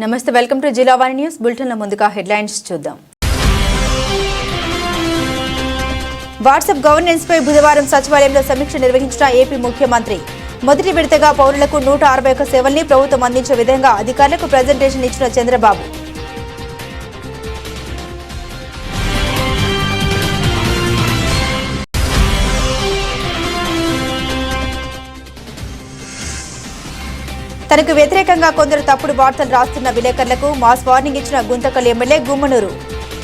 నమస్తే, welcome to జిల్లా వాణి news bulletin. ముందుగా హెడ్లైన్స్ చూద్దాం. వాట్సాప్ గవర్నెన్స్ పై బుధవారం సచివాలయంలో సమీక్ష నిర్వహించిన ఏపీ ముఖ్యమంత్రి. మొదటి విడతగా పౌరులకు 161 సేవల్ని ప్రభుత్వం అందించే విధంగా అధికారులకు ప్రజెంటేషన్ ఇచ్చిన చంద్రబాబు. తనకు వ్యతిరేకంగా కొందరు తప్పుడు వార్తలు రాస్తున్న విలేకరులకు మాస్ వార్నింగ్ ఇచ్చిన గుంతకల్ ఎమ్మెల్యే గుమ్మనూరు.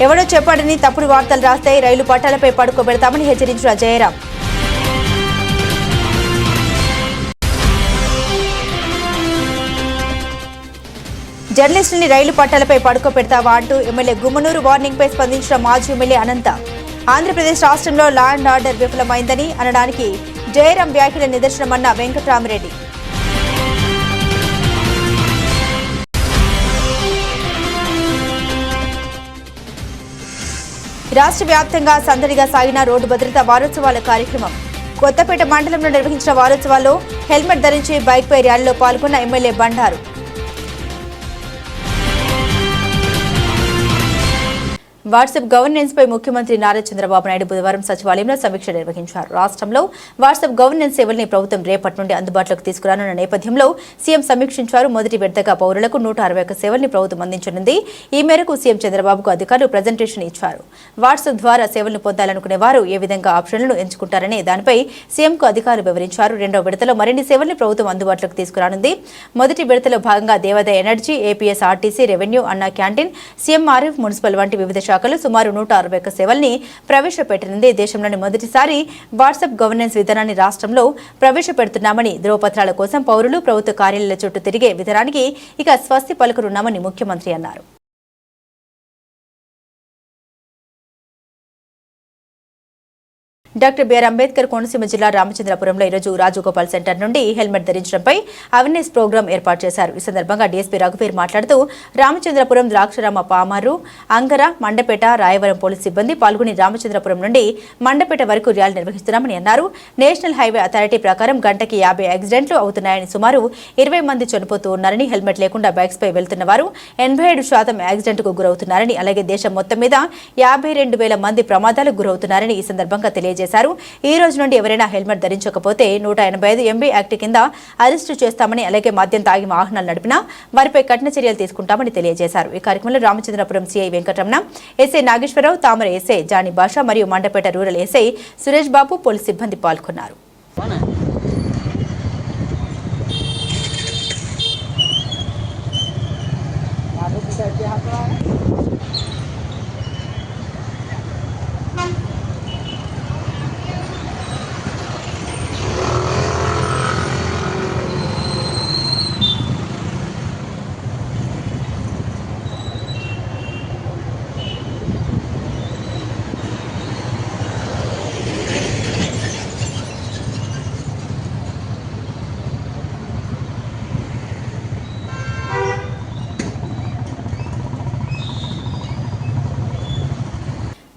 ఎవడో చెప్పాడని తప్పుడు వార్తలు రాస్తే రైలు పట్టాలపై పడుకోబెడతామని హెచ్చరించిన జయరాం. జర్నలిస్టుల్ని రైలు పట్టాలపై పడుకోబెడతావా అంటూ ఎమ్మెల్యే గుమ్మనూరు వార్నింగ్ పై స్పందించిన మాజీ ఎమ్మెల్యే అనంత. ఆంధ్రప్రదేశ్ రాష్ట్రంలో లా అండ్ ఆర్డర్ విఫలమైందని అనడానికి జయరాం వ్యాఖ్యల నిదర్శనమన్న వెంకట్రామరెడ్డి. రాష్ట్ర వ్యాప్తంగా సందడిగా సాగిన రోడ్డు భద్రతా వారోత్సవాల కార్యక్రమం. కొత్తపేట మండలంలో నిర్వహించిన వారోత్సవాల్లో హెల్మెట్ ధరించి బైక్పై ర్యాలీలో పాల్గొన్న ఎమ్మెల్యే బండారు. వాట్సాప్ గవర్నెన్స్ పై ముఖ్యమంత్రి నారా చంద్రబాబు నాయుడు బుధవారం సచివాలయంలో సమీక్ష నిర్వహించారు. రాష్ట్రంలో వాట్సాప్ గవర్నెన్స్ సేవల్ని ప్రభుత్వం రేపటి నుండి అందుబాటులోకి తీసుకురానున్న నేపథ్యంలో సీఎం సమీక్షించారు. మొదటి విడతగా పౌరులకు 161 సేవల్ని ప్రభుత్వం అందించనుంది. ఈ మేరకు సీఎం చంద్రబాబుకు అధికారులు ప్రజెంటేషన్ ఇచ్చారు. వాట్సాప్ ద్వారా సేవలను పొందాలనుకునే వారు ఏ విధంగా ఆప్షన్లను ఎంచుకుంటారనే దానిపై సీఎంకు అధికారులు వివరించారు. రెండో విడతలో మరిన్ని సేవల్ని ప్రభుత్వం అందుబాటులోకి తీసుకురానుంది. మొదటి విడతలో భాగంగా దేవాదాయ ఎనర్జీ, ఏపీఎస్, ఆర్టీసీ, రెవెన్యూ, అన్నా క్యాంటీన్, సీఎంఆర్ఎఫ్, మున్సిపల్ వంటి వివిధ శాఖలు సుమారు 161 సేవల్ని ప్రవేశపెట్టనుంది. దేశంలోని మొదటిసారి వాట్సాప్ గవర్నెన్స్ విధానాన్ని రాష్ట్రంలో ప్రవేశపెడుతున్నామని, ధ్రువపత్రాల కోసం పౌరులు ప్రభుత్వ కార్యాలయాల చుట్టూ తిరిగే విధానానికి ఇక స్వస్తి పలుకనున్నామని ముఖ్యమంత్రి అన్నారు. డాక్టర్ బిఆర్ అంబేద్కర్ కోనసీమ జిల్లా రామచంద్రపురంలో ఈరోజు రాజగోపాల్ సెంటర్ నుండి హెల్మెట్ ధరించడంపై అవేర్నెస్ ప్రోగ్రాం ఏర్పాటు చేశారు. ఈ సందర్భంగా డీఎస్పీ రఘువీర్ మాట్లాడుతూ రామచంద్రపురం, ద్రాక్షరామ, పామారు, అంగర, మండపేట, రాయవరం పోలీస్ సిబ్బంది పాల్గొని రామచంద్రపురం నుండి మండపేట వరకు ర్యాలీ నిర్వహిస్తున్నామని అన్నారు. నేషనల్ హైవే అథారిటీ ప్రకారం గంటకి 50 యాక్సిడెంట్లు అవుతున్నాయని, సుమారు 20 మంది చనిపోతూ ఉన్నారని, హెల్మెట్ లేకుండా బైక్స్ పై వెళ్తున్న వారు 87% యాక్సిడెంట్కు గురవుతున్నారని, అలాగే దేశం మొత్తం మీద 52,000 మంది ప్రమాదాలకు గురవుతున్నారని ఈ సందర్భంగా తెలియజేశారు. ఈ రోజు నుండి ఎవరైనా హెల్మెట్ ధరించకపోతే 185 MB యాక్ట్ కింద అరెస్టు చేస్తామని, అలాగే మద్యం తాగి వాహనాలు నడిపినా వారిపై కఠిన చర్యలు తీసుకుంటామని తెలియజేశారు. ఈ కార్యక్రమంలో రామచంద్రపురం సిఐ వెంకటరమణ, ఎస్ఐ నాగేశ్వరరావు, తామర ఎస్ఐ జానీ భాష మరియు Mandapeta rural SI Suresh Babu, police సిబ్బంది పాల్గొన్నారు.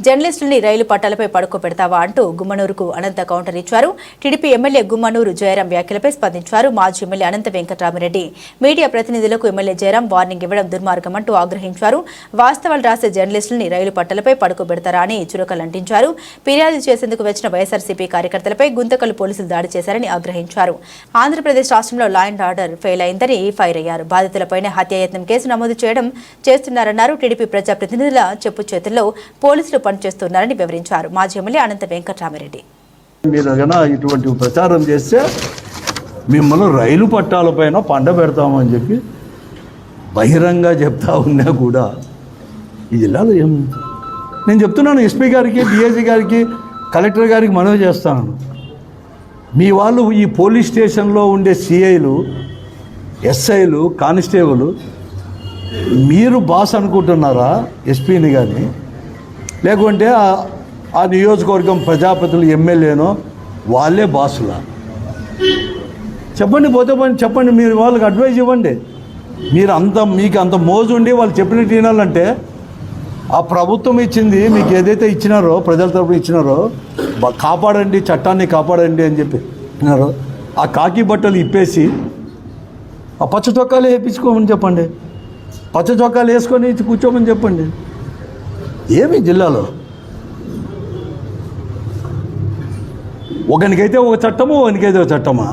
జర్నలిస్టుల్ని రైలు పట్టాలపై పడుకోబెడతావా అంటూ గుమ్మనూరుకు అనంత కౌంటర్ ఇచ్చారు. టీడీపీ ఎమ్మెల్యే గుమ్మనూరు జయరాం వ్యాఖ్యలపై స్పందించారు. మాజీ ఎమ్మెల్యే అనంత వెంకటరామరెడ్డి మీడియా ప్రతినిధులకు ఎమ్మెల్యే జయరాం వార్నింగ్ ఇవ్వడం దుర్మార్గమంటూ ఆగ్రహించారు. వాస్తవాలు రాసే జర్నలిస్టుల్ని రైలు పట్టాలపై పడుకోబెడతారా అని చురకలంటించారు. ఫిర్యాదు చేసేందుకు వచ్చిన వైఎస్ఆర్సీపీ కార్యకర్తలపై గుంతకల్ పోలీసులు దాడి చేశారని ఆగ్రహించారు. ఆంధ్రప్రదేశ్ రాష్ట్రంలో లా అండ్ ఆర్డర్ ఫెయిల్ అయిందని ఫైర్ అయ్యారు. బాధితులపైనే హత్యాయత్నం కేసు నమోదు చేస్తున్నారన్నారు. టీడీపీ ప్రజాప్రతినిధుల చెప్పు చేతుల్లో పోలీసులు పనిచేస్తున్నారని వివరించారు. మాజీ ఎమ్మెల్యే అనంత వెంకటరామరెడ్డి. మీరు ఇటువంటి ప్రచారం చేస్తే మిమ్మల్ని రైలు పట్టాలపైన పండబెడతామని చెప్పి బహిరంగ చెప్తా ఉన్నా కూడా ఈ జిల్లాలో ఏం నేను చెప్తున్నాను. ఎస్పీ గారికి, డిఐజీ గారికి, కలెక్టర్ గారికి మనవి చేస్తాను. మీ వాళ్ళు ఈ పోలీస్ స్టేషన్లో ఉండే సిఐలు, ఎస్ఐలు, కానిస్టేబుల్ మీరు బాస్ అనుకుంటున్నారా ఎస్పీని? కానీ లేకుంటే ఆ నియోజకవర్గం ప్రజాప్రతినిధులు, ఎమ్మెల్యేనో వాళ్ళే బాసులా? చెప్పండి, పోతే పోయి చెప్పండి. మీరు వాళ్ళకి అడ్వైజ్ ఇవ్వండి. మీకు అంత మోజు ఉండి వాళ్ళు చెప్పినట్టు వినాలంటే ఆ ప్రభుత్వం ఇచ్చింది మీకు ఏదైతే ఇచ్చినారో, ప్రజల తరపున ఇచ్చినారో, కాపాడండి, చట్టాన్ని కాపాడండి అని చెప్పి ఇచ్చినారో, ఆ కాకి బట్టలు ఇప్పేసి ఆ పచ్చ చొక్కాలు వేయించుకోమని చెప్పండి. పచ్చ చొక్కాలు వేసుకొని కూర్చోమని చెప్పండి. ఏమి జిల్లాలో ఒకనికైతే ఒక చట్టము, ఒకనికైతే ఒక చట్టమా?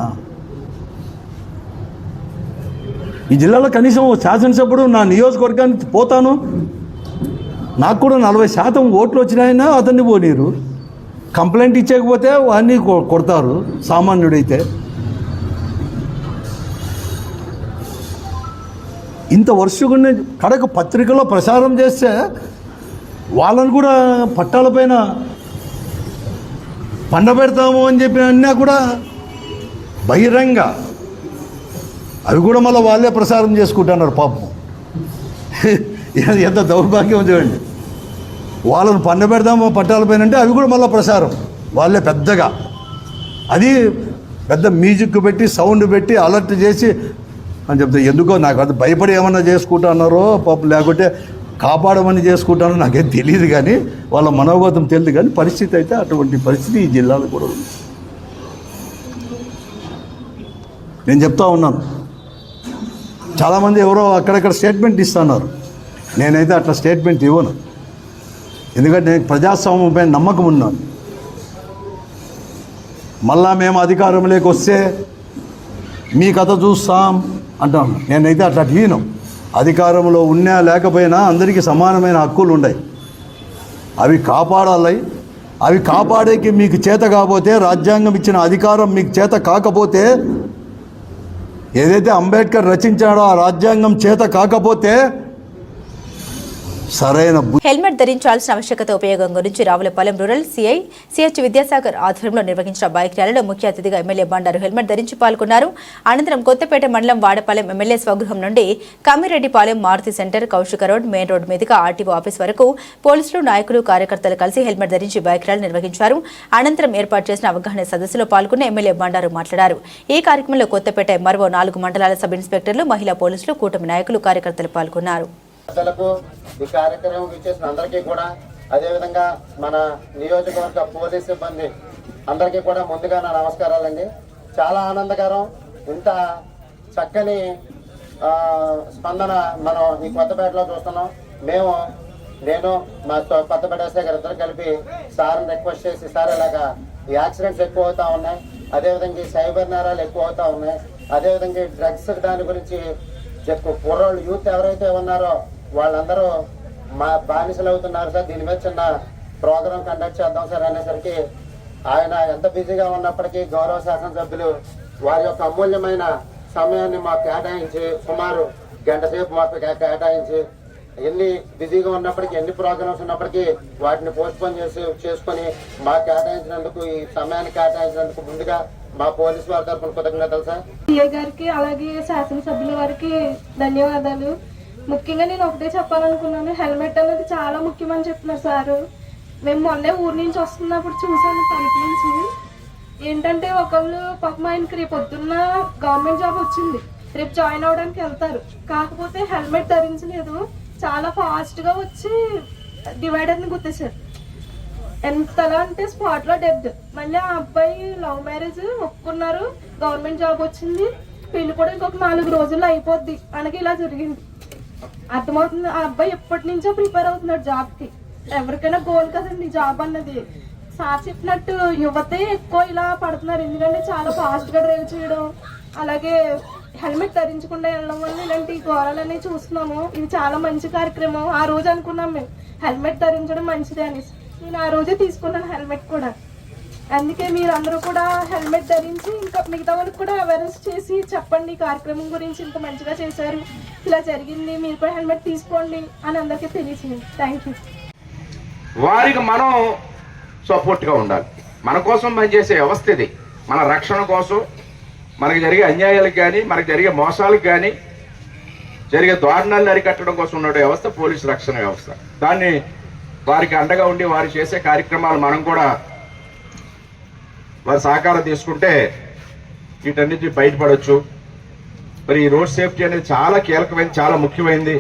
ఈ జిల్లాలో కనీసం శాసనసభ్యుడు నా నియోజకవర్గానికి పోతాను, నాకు కూడా 40% ఓట్లు వచ్చినాయన్నా అతన్ని పోనీరు. కంప్లైంట్ ఇచ్చేకపోతే వాడిని కొడతారు సామాన్యుడైతే. ఇంత వర్షకుని కడకు పత్రికలో ప్రసారం చేస్తే వాళ్ళని కూడా పట్టాలపైన పండబెడతాము అని చెప్పి అన్నా కూడా బహిరంగ అవి కూడా మళ్ళీ వాళ్ళే ప్రసారం చేసుకుంటున్నారు పాపం. ఎంత దౌర్భాగ్యం చూడండి. వాళ్ళని పండబెడతాము పట్టాలపైన అంటే అవి కూడా మళ్ళీ ప్రసారం వాళ్ళే పెద్దగా, అది పెద్ద మ్యూజిక్ పెట్టి సౌండ్ పెట్టి అలర్ట్ చేసి అని చెప్తే ఎందుకో నాకు అది భయపడి ఏమన్నా చేసుకుంటున్నారో పాపం, లేకుంటే కాపాడమని చేసుకుంటానో నాకేం తెలియదు, కానీ వాళ్ళ మనోగతం తెలియదు. కానీ పరిస్థితి అయితే అటువంటి పరిస్థితి ఈ జిల్లాలో కూడా ఉంది. నేను చెప్తా ఉన్నాను, చాలామంది ఎవరో అక్కడక్కడ స్టేట్మెంట్ ఇస్తున్నారు. నేనైతే అట్లా స్టేట్మెంట్ ఇవ్వను, ఎందుకంటే నేను ప్రజాస్వామ్యంపై నమ్మకం ఉన్నాను. మళ్ళా మేము అధికారంలోకి వస్తే మీ కథ చూస్తాం అంటాను. నేనైతే అట్లా తీయను. అధికారంలో ఉన్నా లేకపోయినా అందరికీ సమానమైన హక్కులు ఉన్నాయి, అవి కాపాడాలి. అవి కాపాడేకి మీకు చేత కాకపోతే, రాజ్యాంగం ఇచ్చిన అధికారం మీకు చేత కాకపోతే, ఏదైతే అంబేద్కర్ రచించాడో ఆ రాజ్యాంగం చేత కాకపోతే సరైన హెల్మెట్ ధరించాల్సిన ఆవశ్యకత ఉపయోగం గురించి Ravulapalem rural CI CH Vidyasagar ఆధ్వర్యంలో నిర్వహించిన బైక్ ర్యాలీలో ముఖ్య అతిథిగా ఎమ్మెల్యే బండారు హెల్మెట్ ధరించి పాల్గొన్నారు. అనంతరం కొత్తపేట మండలం వాడపాలెం ఎమ్మెల్యే స్వగృహం నుండి Kammireddypalem Maruti centre, Kaushika road, main road మీదుగా ఆర్టీఓ ఆఫీస్ వరకు పోలీసులు, నాయకులు, కార్యకర్తలు కలిసి హెల్మెట్ ధరించి బైక్ ర్యాలీ నిర్వహించారు. అనంతరం ఏర్పాటు చేసిన అవగాహన సదస్సులో పాల్గొన్న ఎమ్మెల్యే బండారు మాట్లాడారు. ఈ కార్యక్రమంలో కొత్తపేట ఎంఆర్ఓ, 4 మండలాల సబ్ ఇన్స్పెక్టర్లు, మహిళా పోలీసులు, కూటమి నాయకులు, కార్యకర్తలు పాల్గొన్నారు. ఈ కార్యక్రమం ఇచ్చేసిన అందరికీ కూడా, అదేవిధంగా మన నియోజకవర్గ పోలీస్ సిబ్బంది అందరికీ కూడా ముందుగా నా నమస్కారాలండి. చాలా ఆనందకరం, ఇంత చక్కని స్పందన మనం ఈ కొత్తపేటలో చూస్తున్నాం. నేను మా కొత్తపేట ఎస్ఐ గారు ఇద్దరు కలిపి సార్ని రిక్వెస్ట్ చేసి, సార్ ఇలాగా యాక్సిడెంట్స్ ఎక్కువ అవుతా ఉన్నాయి, అదేవిధంగా ఈ సైబర్ నేరాలు ఎక్కువ అవుతా ఉన్నాయి, అదేవిధంగా ఈ డ్రగ్స్ దాని గురించి కుర్రోళ్ళు యూత్ ఎవరైతే ఉన్నారో వాళ్ళందరూ మా బానిసలు అవుతున్నారు సార్, దీని మీద చిన్న ప్రోగ్రాం కండక్ట్ చేద్దాం సార్ అనేసరికి, ఆయన ఎంత బిజీగా ఉన్నప్పటికీ గౌరవ శాసనసభ్యులు వారి యొక్క అమూల్యమైన సమయాన్ని మాకు కేటాయించి, సుమారు 1 గంట సేపు మాకు కేటాయించి, ఎన్ని బిజీగా ఉన్నప్పటికీ, ఎన్ని ప్రోగ్రామ్స్ ఉన్నప్పటికీ వాటిని పోస్ట్పోన్ చేసుకొని మాకు కేటాయించినందుకు, ఈ సమయాన్ని కేటాయించినందుకు ముందుగా మా పోలీసు వారి తరఫున కృతజ్ఞతలు సార్. సిఐ గారికి అలాగే శాసనసభ్యుల వారికి ధన్యవాదాలు. ముఖ్యంగా నేను ఒకటే చెప్పాలనుకున్నాను, హెల్మెట్ అనేది చాలా ముఖ్యమని చెప్తున్నారు సారు. మేము మొన్నే ఊరి నుంచి వస్తున్నప్పుడు చూసాను తలుపు నుంచి, ఏంటంటే ఒకళ్ళు పాపం ఆయనకి రేపు పొద్దున్న గవర్నమెంట్ జాబ్ వచ్చింది, రేపు జాయిన్ అవడానికి వెళ్తారు, కాకపోతే హెల్మెట్ ధరించలేదు, చాలా ఫాస్ట్గా వచ్చి డివైడర్ని గుర్తేశారు. ఎంతలా అంటే స్పాట్లో డెత్. మళ్ళీ ఆ అబ్బాయి లవ్ మ్యారేజ్ ఒప్పుకున్నారు, గవర్నమెంట్ జాబ్ వచ్చింది, పెళ్లి కూడా ఇంకొక 4 రోజుల్లో అయిపోద్ది అనగా ఇలా జరిగింది. అర్థమవుతుంది, ఆ అబ్బాయి ఎప్పటి నుంచో ప్రిపేర్ అవుతున్నాడు జాబ్కి. ఎవరికైనా గోల్ కదండి జాబ్ అన్నది. సార్ చెప్పినట్టు యువతే ఎక్కువ ఇలా పడుతున్నారు, ఎందుకంటే చాలా ఫాస్ట్గా డ్రైవ్ చేయడం, అలాగే హెల్మెట్ ధరించకుండా వెళ్ళడం వల్ల ఇలాంటి ఘోరాలన్నీ చూస్తున్నాము. ఇది చాలా మంచి కార్యక్రమం. ఆ రోజు అనుకున్నాం మేము హెల్మెట్ ధరించడం మంచిది అనేసి. నేను ఆ రోజే తీసుకున్నాను హెల్మెట్ కూడా. అందుకే మీరు అందరూ కూడా హెల్మెట్ ధరించి ఇంకా మిగతా వాళ్ళకి కూడా అవేర్నెస్ చేసి చెప్పండి, ఈ కార్యక్రమం గురించి ఇంత మంచిగా చేశారు, ఇలా జరిగింది, మీరు కూడా హెల్మెట్ తీసుకోండి అని అందరికీ తెలియచేయండి. Thank you. వారికి మనం సపోర్ట్గా ఉండాలి. మన కోసం పనిచేసే వ్యవస్థ ఇది. మన రక్షణ కోసం, మనకు జరిగే అన్యాయాలకు కానీ, మనకు జరిగే మోసాలకు కానీ, జరిగే దారుణాలను అరికట్టడం కోసం ఉన్న వ్యవస్థ పోలీసు రక్షణ వ్యవస్థ. దాన్ని వారికి అండగా ఉండి వారు చేసే కార్యక్రమాలు మనం కూడా వారి సహకారం తీసుకుంటే వీటన్నిటి బయటపడవచ్చు. మరి ఈ రోడ్ సేఫ్టీ అనేది చాలా కీలకమైనది, చాలా ముఖ్యమైనది.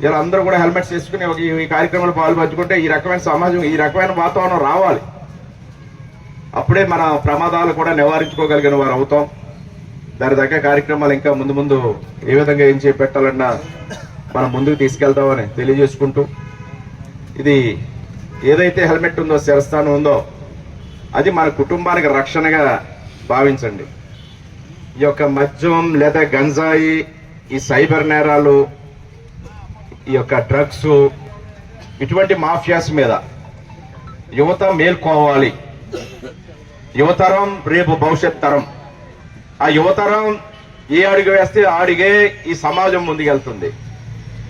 ఇలా అందరూ కూడా హెల్మెట్స్ వేసుకుని ఈ కార్యక్రమాలు పాల్పంచుకుంటే ఈ రకమైన సమాజం, ఈ రకమైన వాతావరణం రావాలి. అప్పుడే మన ప్రమాదాలు కూడా నివారించుకోగలిగిన వారు అవుతాం. దాని తగ్గ కార్యక్రమాలు ఇంకా ముందు ముందు ఏ విధంగా ఏం చేపట్టాలన్నా మనం ముందుకు తీసుకెళ్తామని తెలియజేసుకుంటూ, ఇది ఏదైతే హెల్మెట్ ఉందో, శిరస్థానం ఉందో, అది మన కుటుంబానికి రక్షణగా భావించండి. ఈ యొక్క మద్యం లేదా గంజాయి, ఈ సైబర్ నేరాలు, ఈ యొక్క డ్రగ్స్, ఇటువంటి మాఫియాస్ మీద యువత మేల్కోవాలి. యువతరం రేపు భవిష్యత్ తరం. ఆ యువతరం ఏ అడుగు వేస్తే ఆ అడిగే ఈ సమాజం ముందుకెళ్తుంది.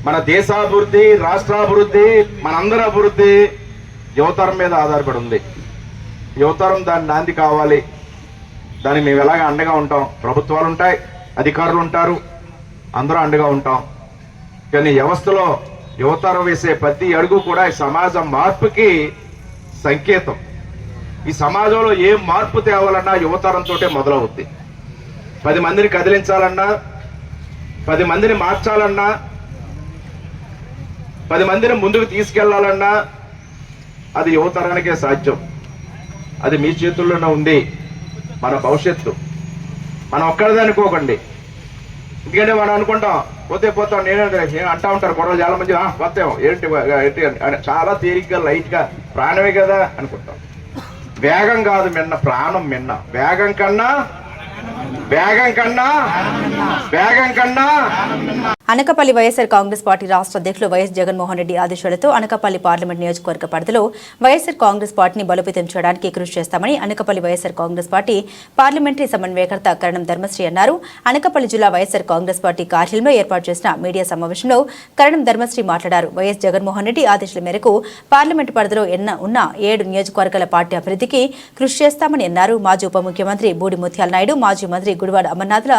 మన దేశాభివృద్ధి, రాష్ట్రాభివృద్ధి, మనందరి అభివృద్ధి యువతరం మీద ఆధారపడి ఉంది. యువతరం దాని నాంది కావాలి. దానికి మేము ఎలాగ అండగా ఉంటాం. ప్రభుత్వాలు ఉంటాయి, అధికారులు ఉంటారు, అందరూ అండగా ఉంటాం. కానీ వ్యవస్థలో యువతరం వేసే ప్రతి అడుగు కూడా ఈ సమాజ మార్పుకి సంకేతం. ఈ సమాజంలో ఏ మార్పు తేవాలన్నా యువతరంతో మొదలవుద్ది. 10 మందిని కదిలించాలన్నా, 10 మందిని మార్చాలన్నా, 10 మందిని ముందుకు తీసుకెళ్లాలన్నా అది యువతరానికే సాధ్యం. అది మీ చేతుల్లోనే ఉంది. మన భవిష్యత్తు మనం ఒక్కడిదే అనుకోకండి. ఎందుకంటే మనం అనుకుంటాం పోతాం, నేను అంటా ఉంటారు గొడవలు చాలా మంది, వస్తాం ఏంటి అని చాలా తేలిగ్గా లైట్గా ప్రాణమే కదా అనుకుంటాం. వేగం కాదు మిన్న, ప్రాణం మిన్న. వేగం కన్నా అనకాపల్లి వైఎస్ఆర్ కాంగ్రెస్ పార్టీ రాష్ట్ర అధ్యక్షులు వైఎస్ జగన్మోహన్ రెడ్డి ఆదేశాలతో అనకాపల్లి పార్లమెంట్ నియోజకవర్గ పరిధిలో వైఎస్ఆర్ కాంగ్రెస్ పార్టీని బలోపేతం చేయడానికి కృషి చేస్తామని అనకాపల్లి వైఎస్ఆర్ కాంగ్రెస్ పార్టీ పార్లమెంటరీ సమన్వయకర్త కరణం ధర్మశ్రీ అన్నారు. అనకాపల్లి జిల్లా వైఎస్ఆర్ కాంగ్రెస్ పార్టీ కార్యాలయంలో ఏర్పాటు చేసిన మీడియా సమావేశంలో కరణం ధర్మశ్రీ మాట్లాడారు. వైఎస్ జగన్మోహన్ రెడ్డి ఆదేశాల మేరకు పార్లమెంటు పరిధిలో ఉన్న 7 నియోజకవర్గాల పార్టీ అభివృద్ధికి కృషి చేస్తామని అన్నారు. మాజీ ఉప ముఖ్యమంత్రి బూడి ముత్యాల నాయుడు, మాజీ మంత్రి గుడివాడ అమర్నాథ్ల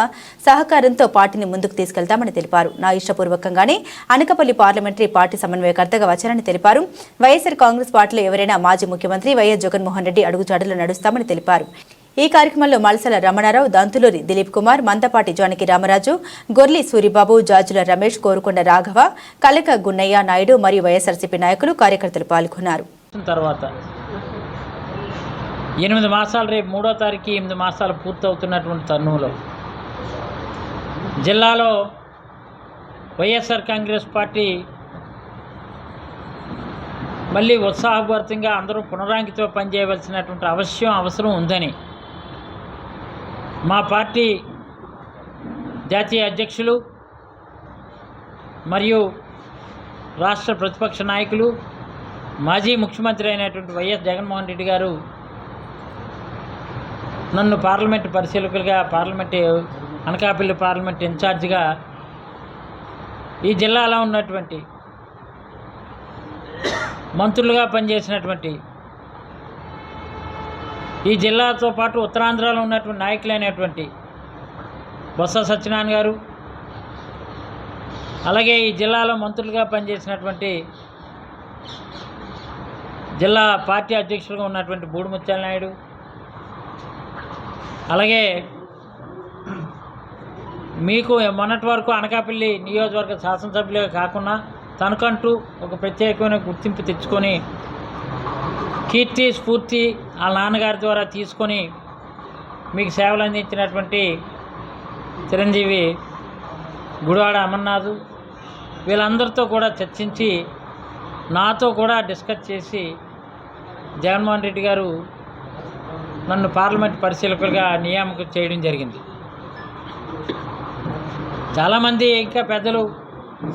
సహకారంతో పార్టీని ముందుకు తీసుకెళ్తామని తెలిపారు. నా ఇష్టపూర్వకంగానే అనకాపల్లి పార్లమెంటరీ పార్టీ సమన్వయకర్తగా వచ్చారని తెలిపారు. వైఎస్ఆర్ కాంగ్రెస్ పార్టీలో ఎవరైనా మాజీ ముఖ్యమంత్రి వైఎస్ జగన్మోహన్ రెడ్డి అడుగుజాడల్లో నడుస్తామని తెలిపారు. ఈ కార్యక్రమంలో మల్సల రమణారావు, దంతులూరి దిలీప్ కుమార్, మందపాటి జానకి రామరాజు, గొర్లి సూరిబాబు, జాజుల రమేష్, కోరుకొండ రాఘవ, కలక గున్నయ్య నాయుడు మరియు వైఎస్ఆర్సీపీ నాయకులు, కార్యకర్తలు పాల్గొన్నారు. తర్వాత 8 మాసాలు, రేపు 3వ తారీఖు 8 మాసాలు పూర్తవుతున్నటువంటి తరుణంలో జిల్లాలో వైఎస్ఆర్ కాంగ్రెస్ పార్టీ మళ్ళీ ఉత్సాహభరితంగా అందరూ పునరాంకితో పనిచేయవలసినటువంటి అవసరం ఉందని మా పార్టీ జాతీయ అధ్యక్షులు మరియు రాష్ట్ర ప్రతిపక్ష నాయకులు, మాజీ ముఖ్యమంత్రి అయినటువంటి వైఎస్ జగన్మోహన్ రెడ్డి గారు నన్ను పార్లమెంటు పరిశీలకులుగా, అనకాపల్లి పార్లమెంట్ ఇన్ఛార్జిగా ఈ జిల్లాలో ఉన్నటువంటి మంత్రులుగా పనిచేసినటువంటి, ఈ జిల్లాతో పాటు ఉత్తరాంధ్రలో ఉన్నటువంటి నాయకులైనటువంటి బొత్స సత్యనారాయణ గారు, అలాగే ఈ జిల్లాలో మంత్రులుగా పనిచేసినటువంటి జిల్లా పార్టీ అధ్యక్షులుగా ఉన్నటువంటి బూడి ముత్యాల నాయుడు, అలాగే మీకు మొన్నటి వరకు అనకాపల్లి నియోజకవర్గ శాసనసభ్యులుగా కాకుండా తనకంటూ ఒక ప్రత్యేకమైన గుర్తింపు తెచ్చుకొని కీర్తి స్ఫూర్తి వాళ్ళ నాన్నగారి ద్వారా తీసుకొని మీకు సేవలు అందించినటువంటి చిరంజీవి గుడివాడ అమర్నాథ్, వీళ్ళందరితో కూడా చర్చించి నాతో కూడా డిస్కస్ చేసి జగన్మోహన్ రెడ్డి గారు నన్ను పార్లమెంట్ పరిశీలకులుగా నియామకం చేయడం జరిగింది. చాలామంది ఇంకా పెద్దలు,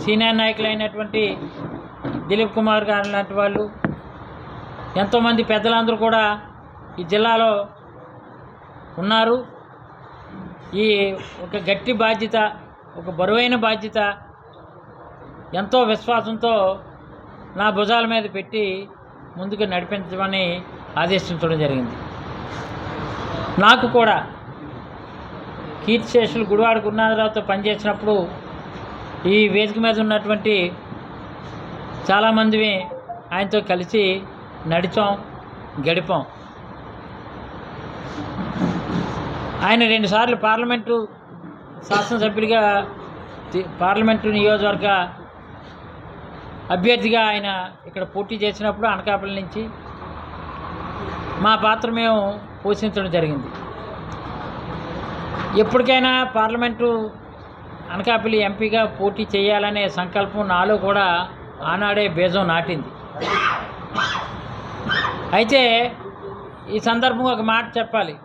సీనియర్ నాయకులు అయినటువంటి దిలీప్ కుమార్ గారు లాంటి వాళ్ళు, ఎంతోమంది పెద్దలందరూ కూడా ఈ జిల్లాలో ఉన్నారు. ఈ ఒక గట్టి బాధ్యత, ఒక బరువైన బాధ్యత ఎంతో విశ్వాసంతో నా భుజాల మీద పెట్టి ముందుకు నడిపించమని ఆదేశించడం జరిగింది. నాకు కూడా కీర్తిశేషులు గుడివాడ గురునాథరావుతో పనిచేసినప్పుడు ఈ వేదిక మీద ఉన్నటువంటి చాలామంది ఆయనతో కలిసి నడిచాం, గడిపాం. ఆయన 2 సార్లు పార్లమెంటు శాసనసభ్యుడిగా, పార్లమెంటు నియోజకవర్గ అభ్యర్థిగా ఆయన ఇక్కడ పోటీ చేసినప్పుడు అనకాపల్లి నుంచి మా పాత్ర మేము పోషించడం జరిగింది. ఎప్పటికైనా పార్లమెంటు అనకాపల్లి ఎంపీగా పోటీ చేయాలనే సంకల్పం నాలో కూడా ఆనాడే బీజం నాటింది. అయితే ఈ సందర్భంగా ఒక మాట చెప్పాలి.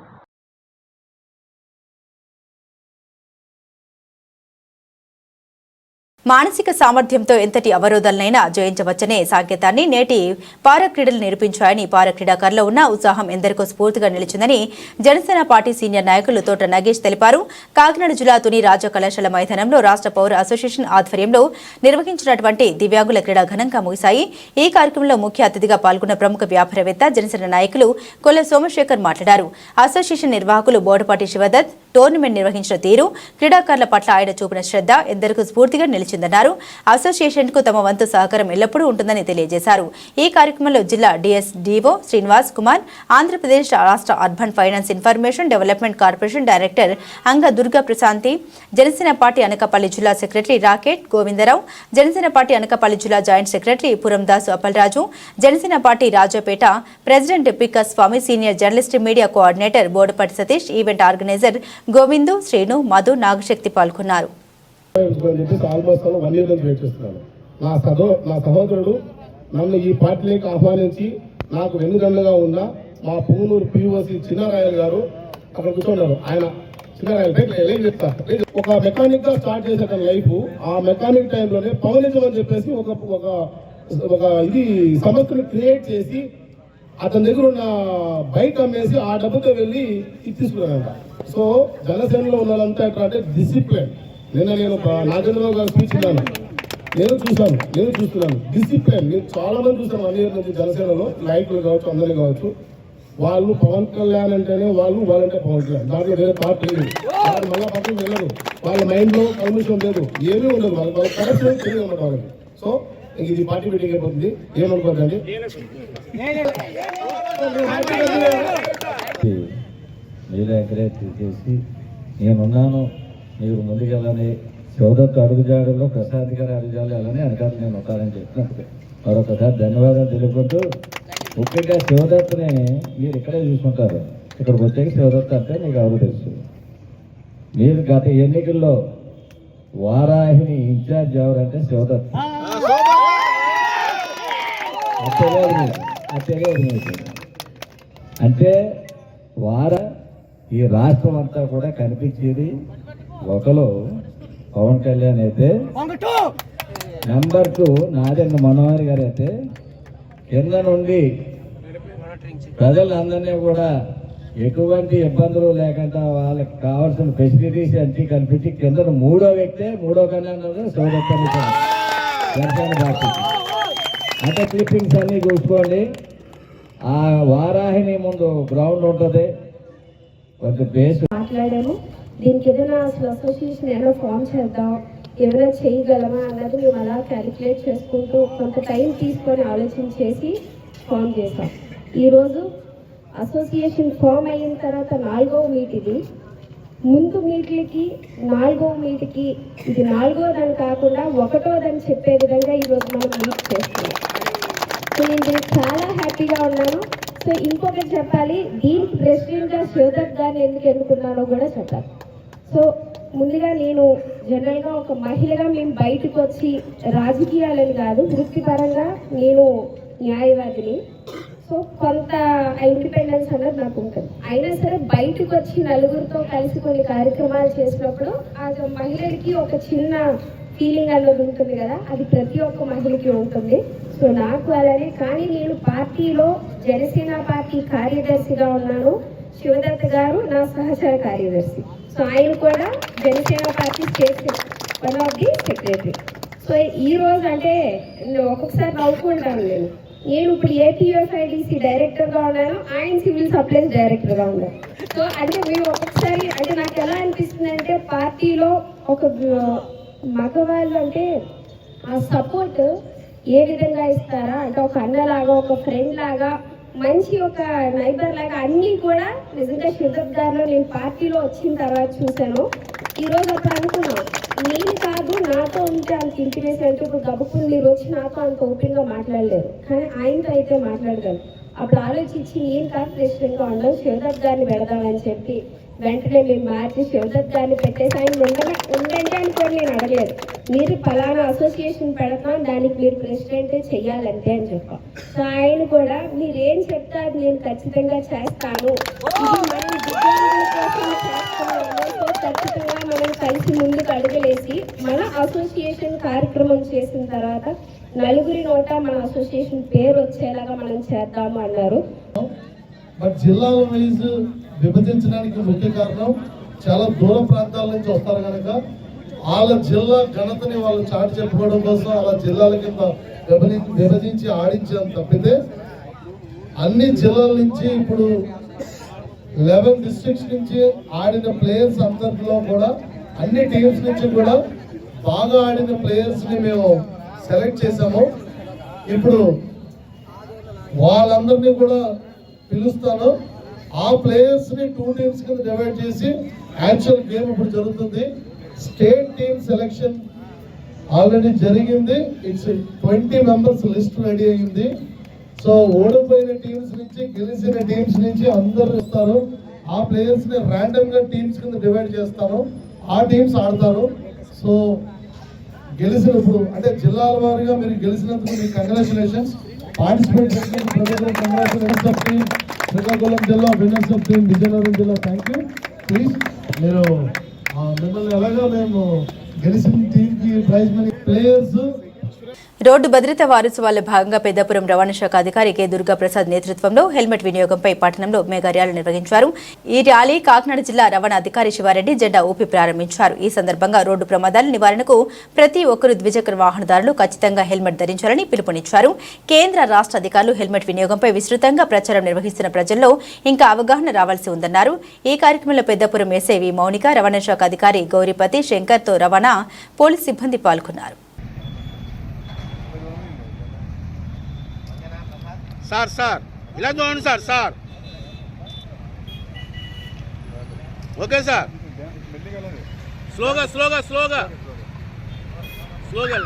మానసిక సామర్థ్యంతో ఎంతటి అవరోధాలనైనా జయించవచ్చనే సంకేతాన్ని నేటి పారాక్రీడలు నిరూపించాయని పారాక్రీడాకారులో ఉన్న ఉత్సాహం ఎందరికో స్ఫూర్తిగా నిలిచిందని జనసేన పార్టీ సీనియర్ నాయకులు తోట నగేష్ తెలిపారు. కాకినాడ జిల్లా తుని రాజ్య కళాశాల మైదానంలో రాష్ట్ర పౌర అసోసియేషన్ ఆధ్వర్యంలో నిర్వహించినటువంటి దివ్యాంగుల క్రీడా ఘనంగా ముగిశాయి. ఈ కార్యక్రమంలో ముఖ్య అతిథిగా పాల్గొన్న ప్రముఖ వ్యాపారవేత్త జనసేన నాయకులు కొల్ల సోమశేఖర్ మాట్లాడారు. అసోసియేషన్ నిర్వాహకులు బోడపాటి శివదత్ టోర్నమెంట్ నిర్వహించిన తీరు, క్రీడాకారుల పట్ల ఆయన చూపిన శ్రద్ధ ఎందరికీ స్ఫూర్తిగా నిలిచిందన్నారు. అసోసియేషన్ కు తమ వంతు సహకారం ఎల్లప్పుడూ ఉంటుందని తెలియజేశారు. ఈ కార్యక్రమంలో జిల్లా డిఎస్డిఓ శ్రీనివాస్ కుమార్, ఆంధ్రప్రదేశ్ రాష్ట్ర urban finance information development corporation director Anga Durga Prashanthi, Janasena party Anakapalli జిల్లా secretary rocket Govindarao, Janasena party Anakapalli జిల్లా joint secretary Purandasu Appalaraju, Janasena party Rajapeta president Pikka Swamy, senior journalist media coordinator Bodapati Satish, event organiser Govindu, Srinu, Madhu, Nagashakti పాల్గొన్నారు. నా సహోదరుడు నన్ను ఈ పార్టీలోకి ఆహ్వానించి నాకు వెన్నుదన్నుగా ఉన్న మా పుంగనూరు పిఓసి చిన్నారాయలు గారు అక్కడ కూర్చున్నారు. ఆయన చిన్నారాయలు ఒక మెకానిక్ గా స్టార్ట్ చేసే తన లైఫ్, ఆ మెకానిక్ టైంలోనే పవనిజం అని చెప్పేసి ఒక ఇది సంస్థను క్రియేట్ చేసి అతని దగ్గర ఉన్న బైక్ అమ్మేసి ఆ డబ్బుతో వెళ్ళి ఇది తీసుకున్నానంట. సో జనసేనలో ఉన్న వాళ్ళంతా ఎట్లా అంటే డిసిప్లిన్. నేను నాగేంద్రరావు గారు స్పీచ్ ఇన్నాను, నేను చూస్తున్నాను డిసిప్లిన్. నేను చాలా మంది చూసాను 1 year నుంచి జనసేనలో నాయకులు కావచ్చు, అందరినీ కావచ్చు. వాళ్ళు పవన్ కళ్యాణ్ అంటేనే వాళ్ళంటే పవన్ కళ్యాణ్, దాంట్లో వేరే థాట్ లేదు. వాళ్ళు మళ్ళా పక్కన వెళ్ళరు, వాళ్ళ మైండ్ లో కల్మిషన్ లేదు, ఏమీ ఉండదు. వాళ్ళ కరెక్ట్ తెలియదు అన్నమాట వాళ్ళకి. సో ఇది పార్టీ మీటింగ్ అయిపోతుంది, ఏమనుకోకండి. మీరు ఎంకరేజ్ చేసి నేనున్నాను, మీరు ముందుకెళ్ళని, శివదత్తు అడుగుజాడులో ప్రసాద్ గారి అడుగుజాలని అనకాదు నేను ఉంటానని చెప్పినప్పుడు మరొకసారి ధన్యవాదాలు తెలుపుకుంటూ, ముఖ్యంగా శివదత్తుని మీరు ఇక్కడే చూసుకుంటారు. ఇక్కడికి వచ్చాక శివదత్తు అంటే మీకు ఎవరు తెలుసు. మీరు గత ఎన్నికల్లో వారాహిని ఇన్ఛార్జ్ ఎవరంటే శివదత్తు. అంటే ఈ రాష్ట్రం అంతా కూడా కనిపించేది ఒకలో పవన్ కళ్యాణ్ అయితే, నెంబర్ 2 నాదెండ్ల మనోహర్ గారు అయితే కింద నుండి ప్రజలందరినీ కూడా ఎటువంటి ఇబ్బందులు లేకుండా వాళ్ళకి కావాల్సిన ఫెసిలిటీస్ అన్ని కల్పించి కింద 3వ వ్యక్తే, 3వ కళ్యాణ్ సౌదత్తాన్ని జనసేన పార్టీ. అంటే క్లిప్పింగ్స్ అన్నీ చూసుకోండి. ఆ వారాహిని ముందు గ్రౌండ్ ఉంటుంది, కొంచెం బేస్ మాట్లాడాము. దీనికి ఏదైనా అసలు అసోసియేషన్ ఏమైనా ఫామ్ చేద్దాం, ఏమైనా చేయగలమా అన్నది మేము అలా క్యాలిక్యులేట్ చేసుకుంటూ కొంత టైం తీసుకొని ఆలోచన చేసి ఫామ్ చేసాం. ఈరోజు అసోసియేషన్ ఫామ్ అయిన తర్వాత 4వ మీట్ ఇది. ముందు మీట్లకి 4వ మీట్కి ఇది 4వదని కాకుండా 1వదని చెప్పే విధంగా ఈరోజు మనం మీట్ చేస్తున్నాం. సో నేను చాలా హ్యాపీగా ఉన్నాను. సో ఇంకొకటి చెప్పాలి, దీనికి ప్రెసిడెంట్గా శివదత్ గారిని ఎందుకు ఎన్నుకున్నానో కూడా చెప్పాలి. సో ముందుగా నేను జనరల్గా ఒక మహిళగా మేము బయటకు వచ్చి రాజకీయాలని కాదు, వృత్తిపరంగా నేను న్యాయవాదిని. సో కొంత ఇండిపెండెన్స్ అన్నది నాకు ఉంటుంది. అయినా సరే బయటకు వచ్చి నలుగురితో కలిసి కొన్ని కార్యక్రమాలు చేసినప్పుడు ఆ మహిళకి ఒక చిన్న ఫీలింగ్ అన్నది ఉంటుంది కదా, అది ప్రతి ఒక్క మహిళకి ఉంటుంది. సో నాకు అలానే. కానీ నేను పార్టీలో జనసేన పార్టీ కార్యదర్శిగా ఉన్నాను. శివదత్ గారు నా సహచర కార్యదర్శి. సో ఆయన కూడా Janasena party state 1 of the secretary. So ఈ రోజు అంటే ఒక్కొక్కసారి నవ్వుకుంటాను నేను ఇప్పుడు ఏపీఎఫ్ఐడిసి డైరెక్టర్గా ఉన్నాను, ఆయన సివిల్ సప్లైస్ డైరెక్టర్గా ఉన్నాను. సో అంటే మేము ఒక్కొక్కసారి అంటే నాకు ఎలా అనిపిస్తుంది అంటే పార్టీలో ఒక మగవాళ్ళు అంటే ఆ సపోర్ట్ ఏ విధంగా ఇస్తారా అంటే ఒక అన్నలాగా, ఒక ఫ్రెండ్ లాగా, మంచి ఒక నైబర్ లాగా అన్నీ కూడా నిజంగా శివదత్ గారిలో నేను పార్టీలో వచ్చిన తర్వాత చూశాను. ఈరోజు అప్పుడు అనుకున్నాను, నేను కాదు నాతో ఉంటే అంత ఇంటిమేసి అంటే ఇప్పుడు గబుక్కుని మీరు వచ్చి నాతో అంత ఓపెన్గా మాట్లాడలేరు, కానీ ఆయనతో అయితే మాట్లాడగలరు. అప్పుడు ఆలోచించి నేను కాదు ప్రెసిడెంట్గా ఉండడం శివదత్ గారిని పెడదామని చెప్పి వెంటనే మేము మార్చి శివదత్ గారిని పెట్టేసి ఆయన ఉండండి అని కూడా నేను అడగలేదు. మీరు ఫలానా అసోసియేషన్ పెడతాం, దానికి మీరు ప్రెసిడెంట్ చెయ్యాలంటే అని చెప్పాం. సో ఆయన కూడా మీరేం చెప్తే అది నేను ఖచ్చితంగా చేస్తాను, ఇది మనం దివ్యాంగుల కోసం చేస్తున్నాము, సో ఖచ్చితంగా మనం కలిసి ముందుకు అడుగులేసి మన అసోసియేషన్ కార్యక్రమం చేసిన తర్వాత నలుగురి నోట మన అసోసియేషన్ పేరు వచ్చేలాగా మనం చేద్దాము అన్నారు. బట్ జిల్లాల వైజ్ విభజించడానికి ముఖ్య కారణం చాలా దూర ప్రాంతాల నుంచి వస్తారు కనుక వాళ్ళ జిల్లా ఘనతని వాళ్ళు చాటి చెప్పుకోవడం కోసం అలా జిల్లాల కింద విభజించి ఆడించడం తప్పితే అన్ని జిల్లాల నుంచి ఇప్పుడు 11 డిస్ట్రిక్ట్స్ నుంచి ఆడిన ప్లేయర్స్ అందరిలో కూడా అన్ని టీమ్స్ నుంచి కూడా బాగా ఆడిన ప్లేయర్స్ ని మేము సెలెక్ట్ చేసాము. ఇప్పుడు వాళ్ళందరినీ కూడా పిలుస్తాను. ఆ ప్లేయర్స్ ని 2 టీమ్స్ కింద డివైడ్ చేసి యాక్చువల్ గేమ్ ఇప్పుడు జరుగుతుంది. స్టేట్ టీమ్ సెలెక్షన్ ఆల్రెడీ జరిగింది. ఇట్స్ 20 మెంబర్స్ లిస్ట్ రెడీ అయింది. సో ఓడిపోయిన టీమ్స్ నుంచి గెలిచిన టీమ్స్ నుంచి అందరూ ఇస్తారు. ఆ ప్లేయర్స్ ని ర్యాండమ్ గా టీమ్స్ కింద డివైడ్ చేస్తాను. ఆ టీమ్స్ ఆడతారు. సో గెలిచినప్పుడు అంటే జిల్లాల వారీగా మీరు గెలిచినందుకు మీకు కంగ్రాచులేషన్స్. పార్టిసిపేట్ చేసిన ప్రజలకు కంగ్రాచులేషన్స్ ఆఫ్ టీమ్ శ్రీకాకుళం జిల్లా, విన్నర్స్ ఆఫ్ టీమ్ విజయనగరం జిల్లా. Thank you. ప్లీజ్ మీరు మిమ్మల్ని ఎలాగా మేము గెలిచిన టీంకి ప్రైజ్ మనీ ప్లేయర్స్. రోడ్డు భద్రతా వారోత్సవాల్లో భాగంగా పెద్దాపురం రవాణా శాఖ అధికారి కె దుర్గాప్రసాద్ నేతృత్వంలో హెల్మెట్ వినియోగంపై పట్టణంలో మెగా ర్యాలీ నిర్వహించారు. ఈ ర్యాలీ కాకినాడ జిల్లా రవాణా అధికారి శివారెడ్డి జెండా ఊపి ప్రారంభించారు. ఈ సందర్భంగా రోడ్డు ప్రమాదాల నివారణకు ప్రతి ఒక్కరూ ద్విచక్ర వాహనదారులు ఖచ్చితంగా హెల్మెట్ ధరించాలని పిలుపునిచ్చారు. కేంద్ర రాష్ట్ర అధికారులు హెల్మెట్ వినియోగంపై విస్తృతంగా ప్రచారం నిర్వహిస్తున్న ప్రజల్లో ఇంకా అవగాహన రావాల్సి ఉందన్నారు. ఈ కార్యక్రమంలో పెద్దాపురం ఎస్ఐ వి మౌనిక, రవాణా శాఖ అధికారి గౌరీపతి శంకర్తో రవాణా పోలీస్ సిబ్బంది పాల్గొన్నారు. సార్ ఇలా చూడండి సార్ ఓకే సార్. స్లోగా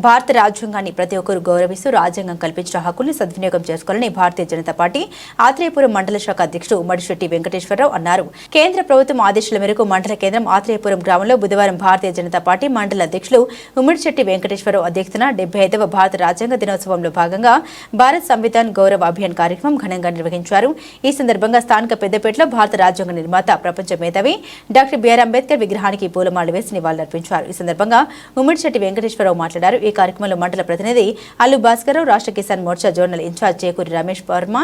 భారత రాజ్యాంగాన్ని ప్రతి ఒక్కరూ గౌరవిస్తూ రాజ్యాంగం కల్పించిన హక్కుల్ని సద్వినియోగం చేసుకోవాలని భారతీయ జనతా పార్టీ ఆత్రేయపురం మండల శాఖ అధ్యక్షుడు ఉమ్మడిశెట్టి వెంకటేశ్వరరావు అన్నారు. కేంద్ర ప్రభుత్వం ఆదేశాల మేరకు మండల కేంద్రం ఆత్రేయపురం గ్రామంలో బుధవారం భారతీయ జనతా పార్టీ మండల అధ్యక్షులు ఉమ్మడిశెట్టి వెంకటేశ్వరరావు అధ్యక్షతన 75వ భారత రాజ్యాంగ దినోత్సవంలో భాగంగా భారత్ సంవిధాన్ గౌరవ్ అభియాన్ కార్యక్రమం ఘనంగా నిర్వహించారు. ఈ సందర్భంగా స్థానిక పెద్దపేటలో భారత రాజ్యాంగ నిర్మాత ప్రపంచ మేధావి డాక్టర్ బిఆర్ అంబేద్కర్ విగ్రహానికి పూలమాల వేసి నివాళులర్పించారు. ఈ సందర్భంగా ఉమ్మడిశెట్టి వెంకటేశ్వరరావు మాట్లాడారు. ఈ కార్యక్రమంలో మండల ప్రతినిధి అల్లు భాస్కరరావు, రాష్ట్ర కిసాన్ మోర్చా జోనల్ ఇన్ఛార్జ్ చేకూరి రమేష్ వర్మ,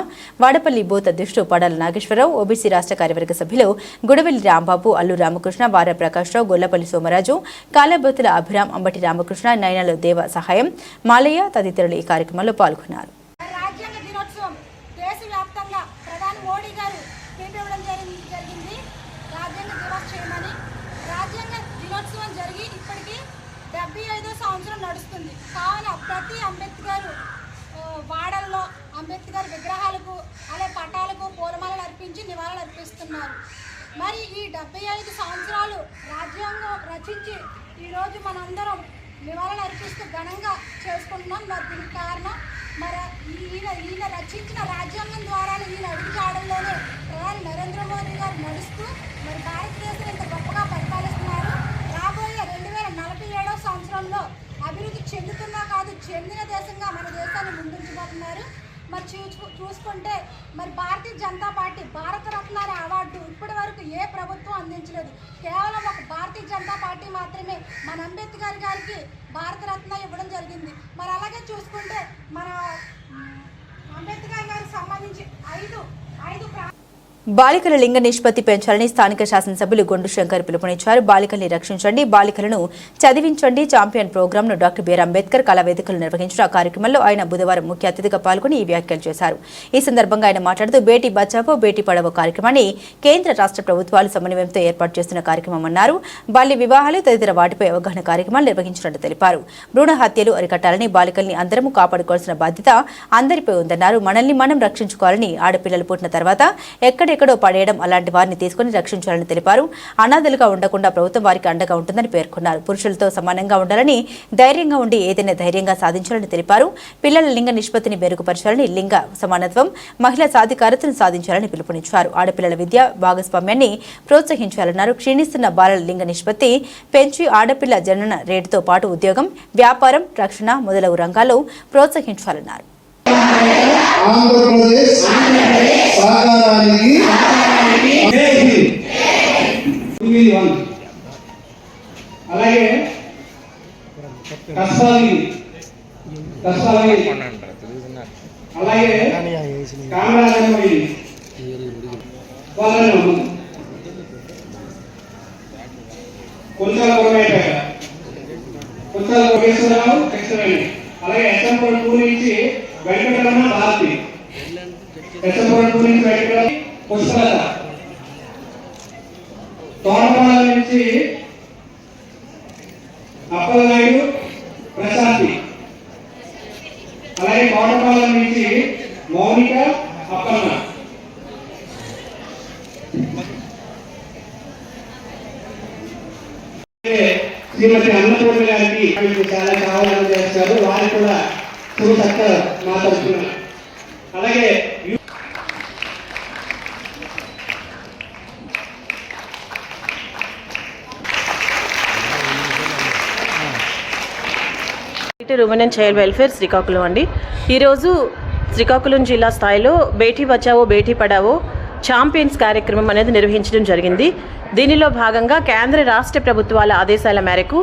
వాడపల్లి బూత్ అధ్యక్షుడు పడాల నాగేశ్వరరావు, ఓబీసీ రాష్ట్ర కార్యవర్గ సభ్యులు గుడవెల్లి రాంబాబు, అల్లు రామకృష్ణ, వార ప్రకాశ్రావు, గొల్లపల్లి సోమరాజు, కాలబొత్తుల అభిరామ్, అంబటి రామకృష్ణ, నయనాలు దేవ సహాయం, మాలయ్య తదితరులు ఈ కార్యక్రమంలో పాల్గొన్నారు. రాజ్యాంగ దినోత్సవం దేశవ్యాప్తంగా ప్రధాని మోడీ గారు పిలుపునివ్వడం జరిగింది. రాజ్యాంగ దివస్ చేయమని. రాజ్యాంగ దినోత్సవం జరిగి ఇప్పటికీ 75వ సంవత్సరం నడుస్తుంది. కావున ప్రతి అంబేద్కర్ వాడల్లో అంబేద్కర్ విగ్రహాలకు అలాగే పటాలకు పూలమాలలు అర్పించి నివాళులు అర్పిస్తున్నారు. మరి ఈ 75 సంవత్సరాలు రాజ్యాంగం రచించి ఈరోజు మనందరం నివాళులు అర్పిస్తూ ఘనంగా చేసుకుంటున్నాం. మరి దీనికి కారణం మరి ఈయన రచించిన రాజ్యాంగం ద్వారా ఈయన అడుగుజాడల్లోనే ప్రధాని నరేంద్ర మోదీ గారు నడుస్తూ మరి భారతదేశం ఇంత గొప్పగా పరిపాలిస్తున్నారు. రాబోయే 2047వ సంవత్సరంలో అభివృద్ధి చెందుతున్నా కాదు చెందిన దేశంగా మన దేశాన్ని ముందుంచబోతున్నారు. మరి చూసుకుంటే మరి భారతీయ జనతా పార్టీ భారతరత్న అనే అవార్డు ఇప్పటి వరకు ఏ ప్రభుత్వం అందించలేదు. కేవలం ఒక భారతీయ జనతా పార్టీ మాత్రమే మన అంబేద్కర్ గారికి భారతరత్న ఇవ్వడం జరిగింది. మరి అలాగే చూసుకుంటే మన అంబేద్కర్ గారికి సంబంధించి ఐదు బాలికల లింగ నిష్పత్తి పెంచాలని స్థానిక శాసనసభ్యులు గొండు శంకర్ పిలుపునిచ్చారు. బాలికల్ని రక్షించండి, బాలికలను చదివించండి ఛాంపియన్ ప్రోగ్రాంను డాక్టర్ బిఆర్ అంబేద్కర్ కళావేదికలు నిర్వహించిన కార్యక్రమంలో ఆయన బుధవారం ముఖ్య అతిథిగా పాల్గొని ఈ వ్యాఖ్యలు చేశారు. ఈ సందర్భంగా ఆయన మాట్లాడుతూ బేటీ బచావో బేటీ పడావో కార్యక్రమాన్ని కేంద్ర రాష్ట్ర ప్రభుత్వాలు సమన్వయంతో ఏర్పాటు చేస్తున్న కార్యక్రమమన్నారు. బాల్య వివాహాలు తదితర వాటిపై అవగాహన కార్యక్రమాలు నిర్వహించినట్టు తెలిపారు. భ్రూణ హత్యలు అరికట్టాలని, బాలికల్ని అందరము కాపాడుకోవాల్సిన బాధ్యత అందరిపై ఉందన్నారు. మనల్ని మనం రక్షించుకోవాలని, ఆడపిల్లలు పుట్టిన తర్వాత ఎక్కడో పడేయడం అలాంటి వారిని తీసుకుని రక్షించాలని తెలిపారు. అనాథలుగా ఉండకుండా ప్రభుత్వం వారికి అండగా ఉంటుందని పేర్కొన్నారు. పురుషులతో సమానంగా ఉండాలని, ధైర్యంగా ఉండి ఏదైనా ధైర్యంగా సాధించాలని తెలిపారు. పిల్లల లింగ నిష్పత్తిని మెరుగుపరచాలని, లింగ సమానత్వం, మహిళా సాధికారతను సాధించాలని పిలుపునిచ్చారు. ఆడపిల్లల విద్య భాగస్వామ్యాన్ని ప్రోత్సహించాలన్నారు. క్షీణిస్తున్న బాలల లింగ నిష్పత్తి పెంచి ఆడపిల్ల జనన రేటుతో పాటు ఉద్యోగం, వ్యాపారం, రక్షణ మొదలగు రంగాల్లో ప్రోత్సహించాలన్నారు. ఆంధ్రప్రదేశ్ సహకారానికి అలాగే అలాగే కామరాజమయ్యి వాళ్ళను కొంచెం కోటేశ్వరరావు అలాగే ఎస్ఎంపూర్ 2 నుంచి వెంకటరమణ భారతి, ఎస్ఎంపూర్ 2 నుంచి వెంకటరమణ పుష్పలత, తోటపాల నుంచి అప్పలనాయుడు ప్రశాంతి, అలాగే తోటపాల నుంచి మౌనిక అప్పన్న, శ్రీమతి అన్నపూర్ణ గారికి చాలా సహాయం చేస్తారు. వారికి కూడా చక్కగా మాట్లాడుతున్నారు. అలాగే women and child welfare Srikakulam అండి. ఈరోజు శ్రీకాకుళం జిల్లా స్థాయిలో బేటీ బచావో బేటీ పడావో ఛాంపియన్స్ కార్యక్రమం అనేది నిర్వహించడం జరిగింది. దీనిలో భాగంగా కేంద్ర రాష్ట్ర ప్రభుత్వాల ఆదేశాల మేరకు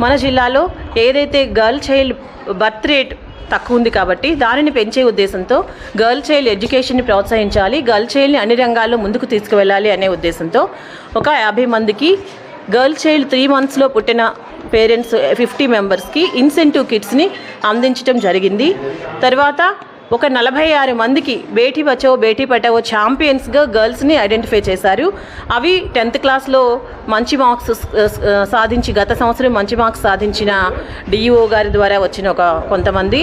మన జిల్లాలో ఏదైతే గర్ల్ చైల్డ్ బర్త్ రేట్ తక్కువ ఉంది కాబట్టి దానిని పెంచే ఉద్దేశంతో గర్ల్ చైల్డ్ ఎడ్యుకేషన్ని ప్రోత్సహించాలి, గర్ల్ చైల్డ్ని అన్ని రంగాల్లో ముందుకు తీసుకువెళ్ళాలి అనే ఉద్దేశంతో ఒక 50 మందికి గర్ల్ చైల్డ్ 3 monthsలో పుట్టిన పేరెంట్స్ 50 మెంబర్స్కి ఇన్సెంటివ్ కిట్స్ని అందించడం జరిగింది. తర్వాత ఒక 46 మందికి బేటీ బచావో బేటీ పడావో ఛాంపియన్స్గా గర్ల్స్ని ఐడెంటిఫై చేశారు. అవి 10th క్లాస్లో మంచి మార్క్స్ సాధించి గత సంవత్సరం మంచి మార్క్స్ సాధించిన డిఈఓ గారి ద్వారా వచ్చిన కొంతమంది,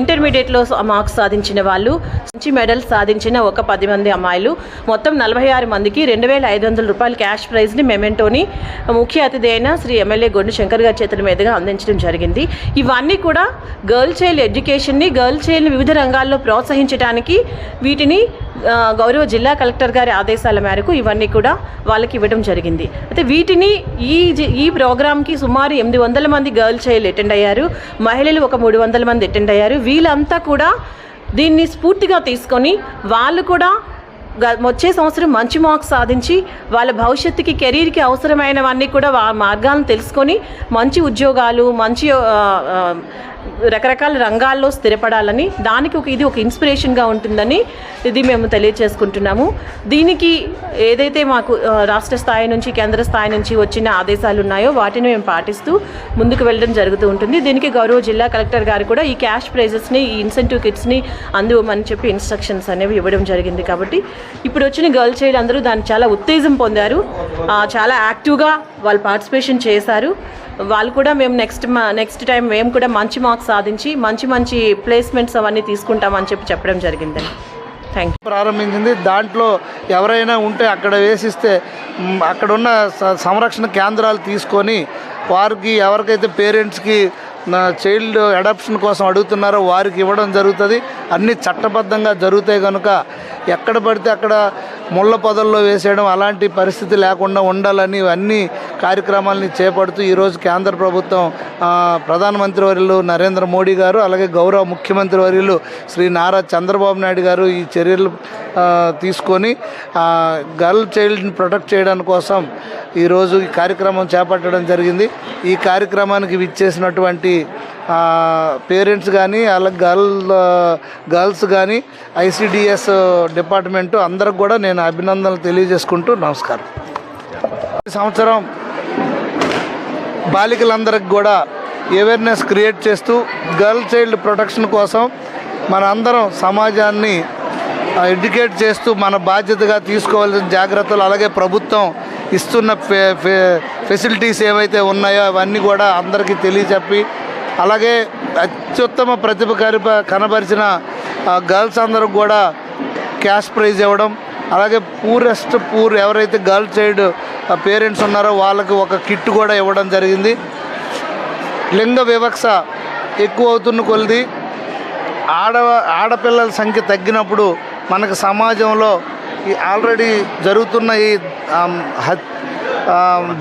ఇంటర్మీడియట్లో మార్క్స్ సాధించిన వాళ్ళు, మంచి మెడల్స్ సాధించిన ఒక 10 మంది అమ్మాయిలు, మొత్తం 46 మందికి 2,500 రూపాయల క్యాష్ ప్రైజ్ని మెమెంటోని ముఖ్య అతిథి అయిన శ్రీ ఎమ్మెల్యే గొండు శంకర్ గారి చేతుల మీదుగా అందించడం జరిగింది. ఇవన్నీ కూడా గర్ల్ చైల్డ్ ఎడ్యుకేషన్ని, గర్ల్ చైల్డ్ని వివిధ రంగాల్లో ప్రోత్సహించడానికి వీటిని గౌరవ జిల్లా కలెక్టర్ గారి ఆదేశాల మేరకు ఇవన్నీ కూడా వాళ్ళకి ఇవ్వడం జరిగింది. అయితే వీటిని ఈ ప్రోగ్రామ్కి సుమారు 800 మంది గర్ల్ చైల్డ్ అటెండ్ అయ్యారు, మహిళలు ఒక 300 మంది అటెండ్ అయ్యారు. వీళ్ళంతా కూడా దీన్ని స్ఫూర్తిగా తీసుకొని వాళ్ళు కూడా వచ్చే సంవత్సరం మంచి మార్క్స్ సాధించి వాళ్ళ భవిష్యత్తుకి కెరీర్కి అవసరమైనవన్నీ కూడా మార్గాలను తెలుసుకొని మంచి ఉద్యోగాలు, మంచి రకరకాల రంగాల్లో స్థిరపడాలని, దానికి ఇది ఒక ఇన్స్పిరేషన్గా ఉంటుందని ఇది మేము తెలియజేసుకుంటున్నాము. దీనికి ఏదైతే మాకు రాష్ట్ర స్థాయి నుంచి కేంద్ర స్థాయి నుంచి వచ్చిన ఆదేశాలు ఉన్నాయో వాటిని మేము పాటిస్తూ ముందుకు వెళ్ళడం జరుగుతూ ఉంటుంది. దీనికి గౌరవ జిల్లా కలెక్టర్ గారు కూడా ఈ క్యాష్ ప్రైజెస్ని, ఈ ఇన్సెంటివ్ కిట్స్ని అందివ్వమని చెప్పి ఇన్స్ట్రక్షన్స్ అనేవి ఇవ్వడం జరిగింది. కాబట్టి ఇప్పుడు వచ్చిన గర్ల్ చైల్డ్ అందరూ దాన్ని చాలా ఉత్తేజం పొందారు, చాలా యాక్టివ్గా వాళ్ళు పార్టిసిపేషన్ చేశారు. వాళ్ళు కూడా మేము నెక్స్ట్ టైం మేము కూడా మంచి మార్క్స్ సాధించి మంచి ప్లేస్మెంట్స్ అవన్నీ తీసుకుంటామని చెప్పడం జరిగిందండి. Thank you. ప్రారంభించింది. దాంట్లో ఎవరైనా ఉంటే అక్కడ వేసిస్తే అక్కడున్న సంరక్షణ కేంద్రాలు తీసుకొని వారికి ఎవరికైతే పేరెంట్స్కి చైల్డ్ అడాప్షన్ కోసం అడుగుతున్నారో వారికి ఇవ్వడం జరుగుతుంది. అన్నీ చట్టబద్ధంగా జరుగుతాయి కనుక ఎక్కడ పడితే అక్కడ ముళ్ళ పొదల్లో వేసేయడం అలాంటి పరిస్థితి లేకుండా ఉండాలని అన్ని కార్యక్రమాలని చేపడుతూ ఈరోజు కేంద్ర ప్రభుత్వం ప్రధానమంత్రి వర్యులు నరేంద్ర మోడీ గారు, అలాగే గౌరవ ముఖ్యమంత్రి వర్యులు శ్రీ నారా చంద్రబాబు నాయుడు గారు ఈ చర్యలు తీసుకొని గర్ల్ చైల్డ్ని ప్రొటెక్ట్ చేయడానికి కోసం ఈరోజు ఈ కార్యక్రమం చేపట్టడం జరిగింది. ఈ కార్యక్రమానికి విచ్చేసినటువంటి పేరెంట్స్ కానీ అలాగే గర్ల్స్ కానీ ఐసిడిఎస్ డిపార్ట్మెంటు అందరికి కూడా నేను అభినందనలు తెలియజేసుకుంటూ నమస్కారం. ఈ సంవత్సరం బాలికలందరికి కూడా అవేర్నెస్ క్రియేట్ చేస్తూ గర్ల్ చైల్డ్ ప్రొటెక్షన్ కోసం మన అందరం సమాజాన్ని ఎడ్యుకేట్ చేస్తూ మన బాధ్యతగా తీసుకోవాల్సిన జాగ్రత్తలు, అలాగే ప్రభుత్వం ఇస్తున్న ఫెసిలిటీస్ ఏవైతే ఉన్నాయో అవన్నీ కూడా అందరికీ తెలియచెప్పి, అలాగే అత్యుత్తమ ప్రతిభ కనబరిచిన గర్ల్స్ అందరికి కూడా క్యాష్ ప్రైజ్ ఇవ్వడం, అలాగే పూర్ ఎవరైతే గర్ల్ చైల్డ్ పేరెంట్స్ ఉన్నారో వాళ్ళకి ఒక కిట్ కూడా ఇవ్వడం జరిగింది. లింగ వివక్ష ఎక్కువ అవుతున్న కొలది ఆడపిల్లల సంఖ్య తగ్గినప్పుడు మనకు సమాజంలో ఆల్రెడీ జరుగుతున్న ఈ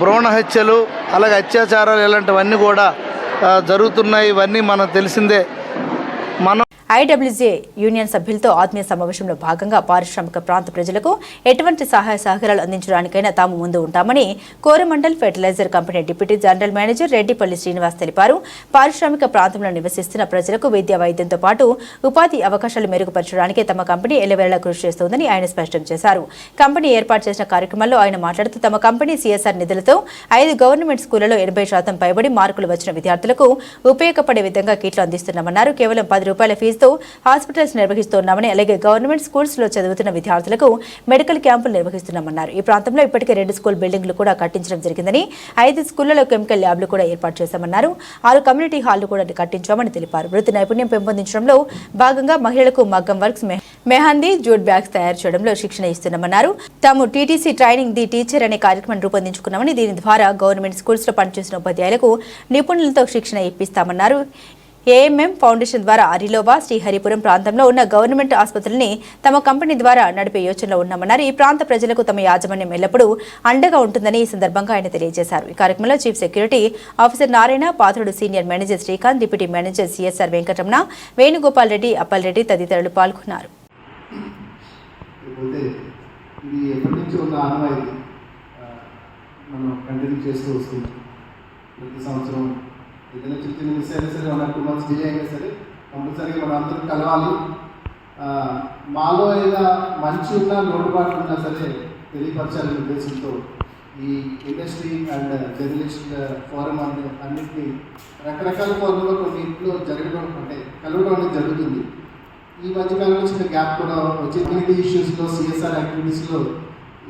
భ్రూణ హత్యలు, అలాగే అత్యాచారాలు ఇలాంటివన్నీ కూడా జరుగుతున్నాయి. ఇవన్నీ మనకు తెలిసిందే. మనం ఐడబ్ల్యూజే యూనియన్ సభ్యులతో ఆత్మీయ సమావేశంలో భాగంగా పారిశ్రామిక ప్రాంత ప్రజలకు ఎటువంటి సహాయ సహకారాలు అందించడానికైనా తాము ముందు ఉంటామని Coromandel fertilizer company deputy general manager Reddipalli Srinivas తెలిపారు. పారిశ్రామిక ప్రాంతంలో నివసిస్తున్న ప్రజలకు విద్యా వైద్యంతో పాటు ఉపాధి అవకాశాలు మెరుగుపరచడానికి తమ కంపెనీ ఎల్లవేళలా కృషి చేస్తోందని ఆయన స్పష్టం చేశారు. కంపెనీ ఏర్పాటు చేసిన కార్యక్రమంలో ఆయన మాట్లాడుతూ తమ కంపెనీ సిఎస్ఆర్ నిధులతో 5 గవర్నమెంట్ స్కూళ్లలో 80% పైబడి మార్కులు వచ్చిన విద్యార్థులకు ఉపయోగపడే విధంగా కిట్లు అందిస్తున్నామన్నారు. కేవలం ₹10 ఫీజు హాస్పిటల్స్ నిర్వహిస్తున్నామని, అలాగే గవర్నమెంట్ స్కూల్స్ లో చదువుతున్న విద్యార్థులకు మెడికల్ క్యాంపులు నిర్వహిస్తున్నామన్నారు. ఈ ప్రాంతంలో ఇప్పటికే 2 స్కూల్ బిల్డింగ్లు కూడా కట్టించడం జరిగిందని, 5 స్కూళ్లలో కెమికల్ ల్యాబ్లు కూడా ఏర్పాటు చేశామన్నారు. 6 కమ్యూనిటీ హాళ్లు కూడా కట్టించామని తెలిపారు. వృత్తి నైపుణ్యం పెంపొందించడంలో భాగంగా మహిళలకు మగ్గం వర్క్స్, మెహందీ, జూట్ బ్యాగ్స్ తయారు చేయడంలో శిక్షణ ఇస్తున్నామన్నారు. తాము టీటీసీ ట్రైనింగ్ ది టీచర్ అనే కార్యక్రమం రూపొందించుకున్నామని, దీని ద్వారా గవర్నమెంట్ స్కూల్స్ లో పనిచేసిన ఉపాధ్యాయులకు నిపుణులతో శిక్షణ ఇప్పిస్తామన్నారు. ఏఎంఎం ఫౌండేషన్ ద్వారా అరిలోబా, శ్రీహరిపురం ప్రాంతంలో ఉన్న గవర్నమెంట్ ఆసుపత్రుల్ని తమ కంపెనీ ద్వారా నడిపే యోచనలో ఉన్నామన్నారు. ఈ ప్రాంత ప్రజలకు తమ యాజమాన్యం ఎల్లప్పుడూ అండగా ఉంటుందని ఈ సందర్భంగా ఆయన తెలియజేశారు. ఈ కార్యక్రమంలో chief security officer Narayana, Patrudu senior manager Srikanth, deputy manager CSR Venkataramana, Venugopal Reddy, Appal Reddy తదితరులు పాల్గొన్నారు. ఏదైనా చిన్న చిన్న మిస్ అయినా సరే 1 or 2 months డిలే అయినా సరే కంపల్సరీగా మనం అందరం కలవాలి. మాలో ఏదైనా మంచి ఉన్నా లోటుపాట్లు ఉన్నా సరే తెలియపరచాలనే ఉద్దేశంతో ఈ ఇండస్ట్రీ అండ్ జర్నలిస్ట్ ఫోరం అన్నింటినీ రకరకాల ఫోరంలో కొన్నింటిలో జరగడం అంటే కలవడం అనేది జరుగుతుంది. ఈ మధ్యకాలంలో చిన్న గ్యాప్ కూడా వచ్చి కమ్యూనిటీ ఇష్యూస్లో, సిఎస్ఆర్ యాక్టివిటీస్లో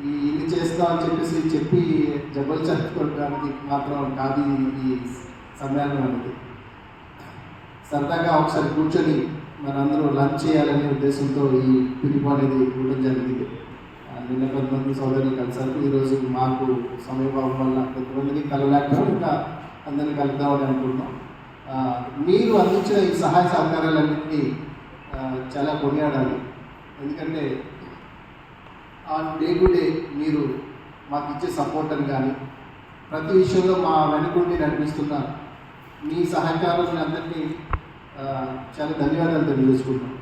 ఇది చేస్తామని చెప్పి జబ్బలు జరుపుకోవడానికి మాత్రం కాదు ఈ సమ్మేళనం అనేది. సరదాగా ఒకసారి కూర్చొని మనందరూ లంచ్ చేయాలనే ఉద్దేశంతో ఈ పిలుపు అనేది ఇవ్వడం జరిగింది. నిన్న కొంతమంది సోదరులు కలిసారు. ఈరోజు మాకు సమయభావం వల్ల కొంతమందిని కలవలేకపోతే ఇంకా అందరినీ కలుద్దామని అనుకుంటున్నాం. మీరు అందించిన ఈ సహాయ సహకారాలన్నింటినీ చాలా కొనియాడాలి. ఎందుకంటే డే టు డే మీరు మాకు ఇచ్చే సపోర్ట్ అని కానీ ప్రతి విషయంలో మా వెనుకుండి నడిపిస్తున్న మీ సహకారాన్ని అందరినీ చాలా ధన్యవాదాలు తెలియజేసుకుంటున్నాం.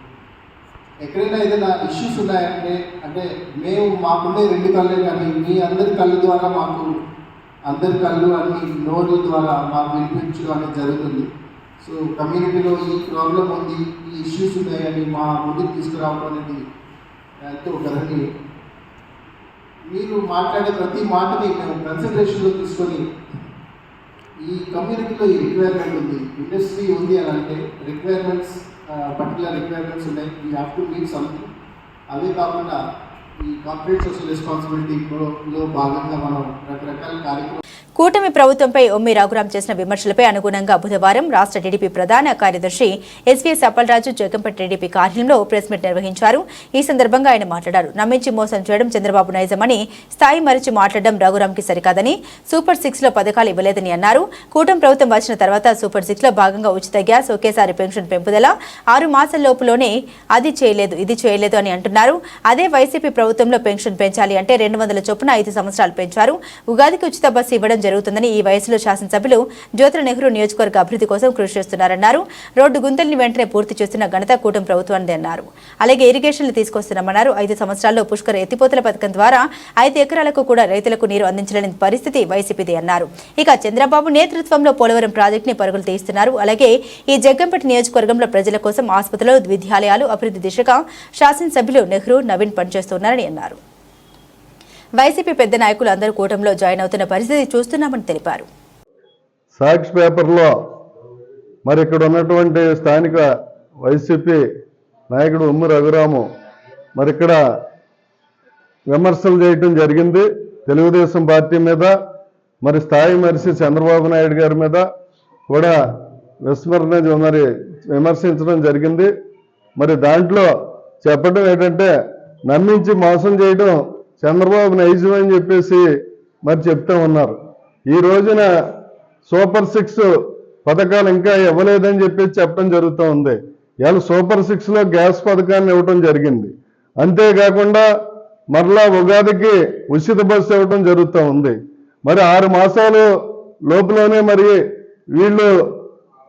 ఎక్కడైనా ఏదైనా ఇష్యూస్ ఉన్నాయంటే అంటే మేము మాకుండే 2 కళ్ళే కానీ మీ అందరి కళ్ళు ద్వారా మాకు అందరి కళ్ళు అన్ని నోర్ల ద్వారా మాకు వినిపించడం అనేది జరుగుతుంది. సో కమ్యూనిటీలో ఈ ప్రాబ్లం ఉంది, ఈ ఇష్యూస్ ఉన్నాయని మా ముందుకు తీసుకురావడం అనేది ఎంతో గర్వనీయం. మీరు మాట్లాడే ప్రతి మాటని మేము కన్సిడరేషన్లో తీసుకొని ఈ కమ్యూనిటీలో ఈ రిక్వైర్మెంట్ ఉంది, ఇండస్ట్రీ ఉంది అని అంటే రిక్వైర్మెంట్స్ పర్టికులర్ రిక్వైర్మెంట్స్ ఉన్నాయి, we have to meet something. అదే కాకుండా ఈ కార్పొరేట్ సోషల్ రెస్పాన్సిబిలిటీలో భాగంగా మనం రకరకాల కార్యక్రమాలు. కూటమి ప్రభుత్వంపై ఒమ్మి రఘురాం చేసిన విమర్శలపై అనుగుణంగా బుధవారం రాష్ట్ర టీడీపీ ప్రధాన కార్యదర్శి ఎస్వీఎస్ అప్పలరాజు జగంపేట టీడీపీ కార్యాలయంలో ప్రెస్ మీట్ నిర్వహించారు. ఈ సందర్భంగా ఆయన మాట్లాడారు. నమ్మించి మోసం చేయడం చంద్రబాబు నైజమని, స్థాయి మరిచి మాట్లాడడం రఘురాంకి సరికాదని, సూపర్ 6లో పథకాలు ఇవ్వలేదని అన్నారు. కూటమి ప్రభుత్వం వచ్చిన తర్వాత సూపర్ 6లో భాగంగా ఉచిత గ్యాస్, ఒకేసారి పెన్షన్ పెంపుదల, 6 మాసాల లోపులోనే అది చేయలేదు, ఇది చేయలేదు అని అంటున్నారు. అదే వైసీపీ ప్రభుత్వంలో పెన్షన్ పెంచాలి అంటే 200 చొప్పున 5 సంవత్సరాలు పెంచారు. ఉగాదికి ఉచిత బస్సు ఇవ్వడం జరుగుతుందని ఈ వయసులో శాసనసభ్యులు జ్యోతుల నెహ్రూ నియోజకవర్గ అభివృద్ధి కోసం కృషి చేస్తున్నారన్నారు. రోడ్డు గుంతల్ని వెంటనే పూర్తి చేస్తున్న ఘనత కూటమి ప్రభుత్వాన్ని అన్నారు. అలాగే ఇరిగేషన్లు తీసుకొస్తున్నామన్నారు. 5 సంవత్సరాల్లో పుష్కర ఎత్తిపోతల పథకం ద్వారా 5 ఎకరాలకు కూడా రైతులకు నీరు అందించలేని పరిస్థితి వైసీపీది అన్నారు. ఇక చంద్రబాబు నేతృత్వంలో పోలవరం ప్రాజెక్టుని పరుగులు తీస్తున్నారు. అలాగే ఈ జగ్గంపేట నియోజకవర్గంలో ప్రజల కోసం ఆసుపత్రులు, విద్యాలయాలు అభివృద్ధి దిశగా శాసనసభ్యులు నెహ్రూ, నవీన్ పనిచేస్తున్నారని అన్నారు. వైసీపీ పెద్ద నాయకులు అందరూ కూటమిలో జాయిన్ అవుతున్న పరిస్థితి చూస్తున్నామని తెలిపారు. సాక్షి పేపర్లో మరి ఇక్కడ ఉన్నటువంటి స్థానిక వైసీపీ నాయకుడు ఉమ్ము రఘురాము మరి ఇక్కడ విమర్శలు చేయటం జరిగింది. తెలుగుదేశం పార్టీ మీద, మరి స్థాయి మరిసి చంద్రబాబు నాయుడు గారి మీద కూడా విమర్శించడం జరిగింది. మరి దాంట్లో చెప్పడం ఏంటంటే నమ్మించి మోసం చేయడం చంద్రబాబు నైజం అని చెప్పేసి మరి చెప్తూ ఉన్నారు. ఈ రోజున సూపర్ 6 పథకాలు ఇంకా ఇవ్వలేదని చెప్పేసి చెప్పడం జరుగుతూ ఉంది. ఇవాళ సూపర్ 6లో గ్యాస్ పథకాన్ని ఇవ్వటం జరిగింది. అంతేకాకుండా మరలా ఉగాదికి ఉచిత బస్సు ఇవ్వటం జరుగుతూ ఉంది. మరి 6 మాసాలు లోపులోనే మరి వీళ్ళు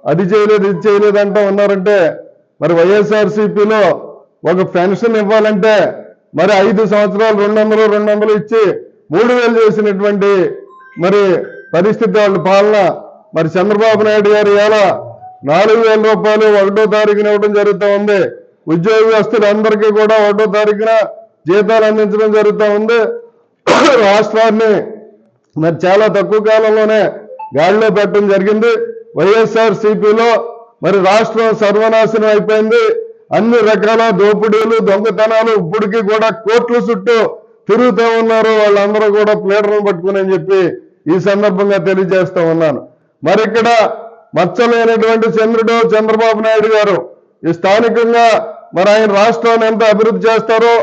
అది చేయలేదు, ఇది చేయలేదు అంటూ ఉన్నారంటే మరి వైఎస్ఆర్సీపీలో ఒక పెన్షన్ ఇవ్వాలంటే మరి 5 సంవత్సరాలు 200 ఇచ్చి 3000 చేసినటువంటి మరి పరిస్థితి వాళ్ళ పాలన. మరి చంద్రబాబు నాయుడు గారు ఇలా 4000 రూపాయలు 1వ తారీఖున ఇవ్వడం జరుగుతూ ఉంది. ఉద్యోగస్తులందరికీ కూడా 1వ తారీఖున జీతాలు అందించడం జరుగుతూ ఉంది. రాష్ట్రాన్ని మరి చాలా తక్కువ కాలంలోనే గాడిలో పెట్టడం జరిగింది. వైఎస్ఆర్సీపీలో మరి రాష్ట్రం సర్వనాశనం అయిపోయింది. అన్ని రకాల దోపిడీలు, దొంగతనాలు ఇప్పటికీ కూడా కోర్టుల చుట్టూ తిరుగుతూ ఉన్నారు. వాళ్ళందరూ కూడా ప్లేటర్లు పట్టుకుని అని చెప్పి ఈ సందర్భంగా తెలియజేస్తూ ఉన్నాను. మరి ఇక్కడ మచ్చలేనటువంటి చంద్రుడు చంద్రబాబు నాయుడు గారు ఈ స్థానికంగా మరి ఆయన రాష్ట్రాన్ని ఎంత అభివృద్ధి చేస్తారో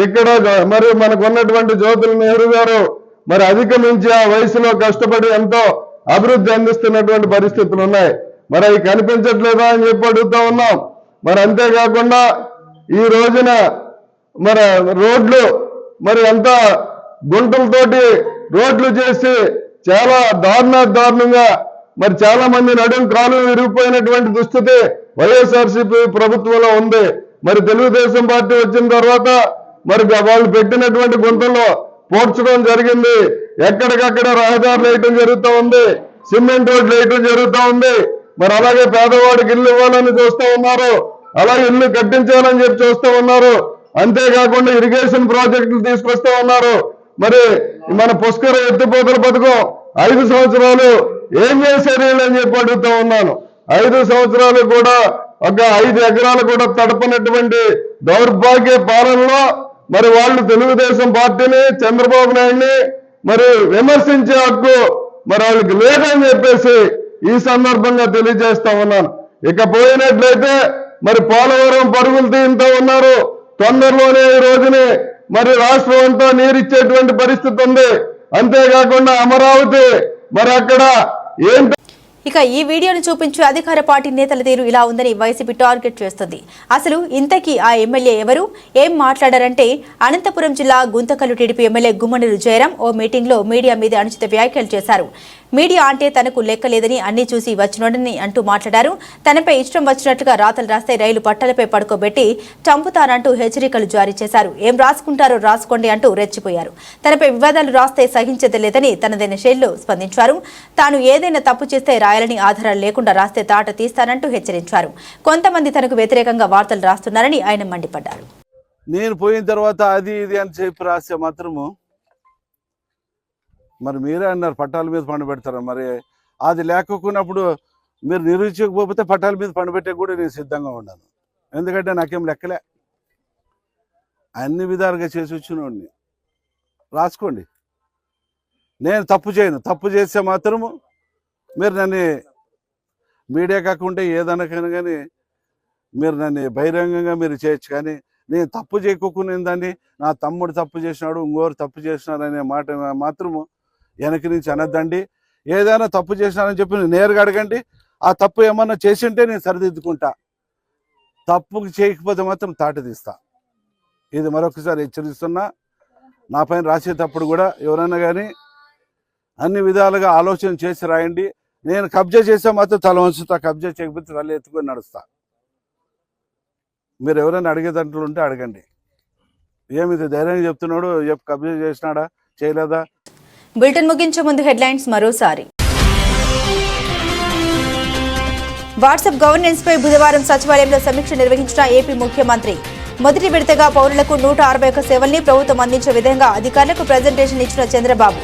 ఇక్కడ మరి మనకు ఉన్నటువంటి జ్యోతుల నెహ్రూ గారు మరి అధిగమించి ఆ వయసులో కష్టపడి ఎంతో అభివృద్ధి అందిస్తున్నటువంటి పరిస్థితులు ఉన్నాయి. మరి అవి కనిపించట్లేదా అని చెప్పి అడుగుతా ఉన్నాం. మరి అంతేకాకుండా ఈ రోజున మరి రోడ్లు మరి ఎంత గుంటలతోటి రోడ్లు చేసి చాలా దారుణంగా మరి చాలా మంది నడుం కాలు విరిగిపోయినటువంటి దుస్థితి వైఎస్ఆర్సీపీ ప్రభుత్వంలో ఉంది. మరి తెలుగుదేశం పార్టీ వచ్చిన తర్వాత మరి వాళ్ళు పెట్టినటువంటి గుంతల్లో పోడ్చడం జరిగింది. ఎక్కడికక్కడ రహదారులు వేయటం జరుగుతూ ఉంది, సిమెంట్ రోడ్లు వేయటం జరుగుతూ ఉంది. మరి అలాగే పేదవాడికి ఇల్లు ఇవ్వాలని చూస్తూ ఉన్నారు, అలాగే ఇల్లు కట్టించాలని చెప్పి చూస్తూ ఉన్నారు. అంతేకాకుండా ఇరిగేషన్ ప్రాజెక్టులు తీసుకొస్తూ ఉన్నారు. మరి మన పుష్కర ఎత్తిపోతల పథకం 5 సంవత్సరాలు ఏం చేశారు అని చెప్పి అడుగుతూ ఉన్నాను. 5 సంవత్సరాలు కూడా ఒక 5 ఎకరాలు కూడా తడపనటువంటి దౌర్భాగ్య పాలనలో మరి వాళ్ళు తెలుగుదేశం పార్టీని, చంద్రబాబు నాయుడిని మరి విమర్శించే హక్కు మరి వాళ్ళకి లేదని చెప్పేసి ఈ సందర్భంగా తెలియజేస్తా ఉన్నాను. ఇక పోయినట్లయితే మరి పోలవరం పరుగులు తీరుతూ ఉన్నారు. తొందరలోనే ఈ రోజుని మరి రాష్ట్రం అంతా నీరిచ్చేటువంటి పరిస్థితి ఉంది. అంతేకాకుండా అమరావతి మరి అక్కడ ఏంటో. ఇక ఈ వీడియోను చూపించే అధికార పార్టీ నేతల తీరు ఇలా ఉందని వైసీపీ టార్గెట్ చేస్తుంది. అసలు ఇంతకీ ఆ ఎమ్మెల్యే ఎవరు, ఏం మాట్లాడారంటే అనంతపురం జిల్లా గుంతకల్లు టీడీపీ ఎమ్మెల్యే గుమ్మనూరు జయరాం ఓ మీటింగ్లో మీడియా మీద అనుచిత వ్యాఖ్యలు చేశారు. మీడియా అంటే తనకు లెక్కలేదని, అన్ని చూసి వచ్చినోడని అంటూ మాట్లాడారు. తనపై ఇష్టం వచ్చినట్లుగా రాతలు రాస్తే రైలు పట్టాలపై పడుకోబెట్టి చంపుతానంటూ హెచ్చరికలు జారీ చేశారు. ఏం రాసుకుంటారో రాసుకోండి అంటూ రెచ్చిపోయారు. తనపై వివాదాలు రాస్తే సహించేది లేదని తనదైన శైలిలో స్పందించారు. తాను ఏదైనా తప్పు చేస్తే రాయాలని ఆధారాలు లేకుండా రాస్తే తాట తీస్తానంటూ హెచ్చరించారు. కొంతమంది తనకు వ్యతిరేకంగా వార్తలు రాస్తున్నారని ఆయన మండిపడ్డారు. నేను పోయిన తర్వాత అది ఇది అని చెప్పి రాస్తే మాత్రము మరి మీరే అన్నారు పట్టాల మీద పండబెడతారు. మరి అది లేకపోయినప్పుడు మీరు నిరూపించకపోతే పట్టాల మీద పండబెట్టే కూడా నేను సిద్ధంగా ఉన్నాను. ఎందుకంటే నాకేం లెక్కలే, అన్ని విధాలుగా చేసి వచ్చినోడిని. రాసుకోండి, నేను తప్పు చేయను. తప్పు చేస్తే మాత్రము మీరు నన్ను మీడియా కాకుండా ఏదనకైనా కానీ మీరు నన్ను బహిరంగంగా మీరు చేయొచ్చు. కానీ నేను తప్పు చేయకోకునేదాన్ని నా తమ్ముడు తప్పు చేసినాడు, ఇంకోరు తప్పు చేసినాడు అనే మాట మాత్రము వెనక నుంచి అనద్దండి. ఏదైనా తప్పు చేసినానని చెప్పి నేరుగా అడగండి. ఆ తప్పు ఏమన్నా చేసింటే నేను సరిదిద్దుకుంటా. తప్పు చేయకపోతే మాత్రం తాట తీస్తా. ఇది మరొకసారి హెచ్చరిస్తున్నా. నా పైన రాసేటప్పుడు కూడా ఎవరైనా కానీ అన్ని విధాలుగా ఆలోచన చేసి రాయండి. నేను కబ్జా చేసే మాత్రం తల వంచుతా, కబ్జా చేయకపోతే తల ఎత్తుకొని నడుస్తా. మీరు ఎవరైనా అడిగేదంటూ ఉంటే అడగండి. ఏమిది ధైర్యంగా చెప్తున్నాడు, కబ్జా చేసినాడా చేయలేదా? బులెటిన్ ముగించే ముందు హెడ్లైన్స్ మరోసారి. వాట్సాప్ గవర్నెన్స్ పై బుధవారం సచివాలయంలో సమీక్ష నిర్వహించిన ఏపీ ముఖ్యమంత్రి. మొదటి విడతగా పౌరులకు 161 సేవల్ని ప్రభుత్వం అందించే విధంగా అధికారులకు ప్రజెంటేషన్ ఇచ్చిన చంద్రబాబు.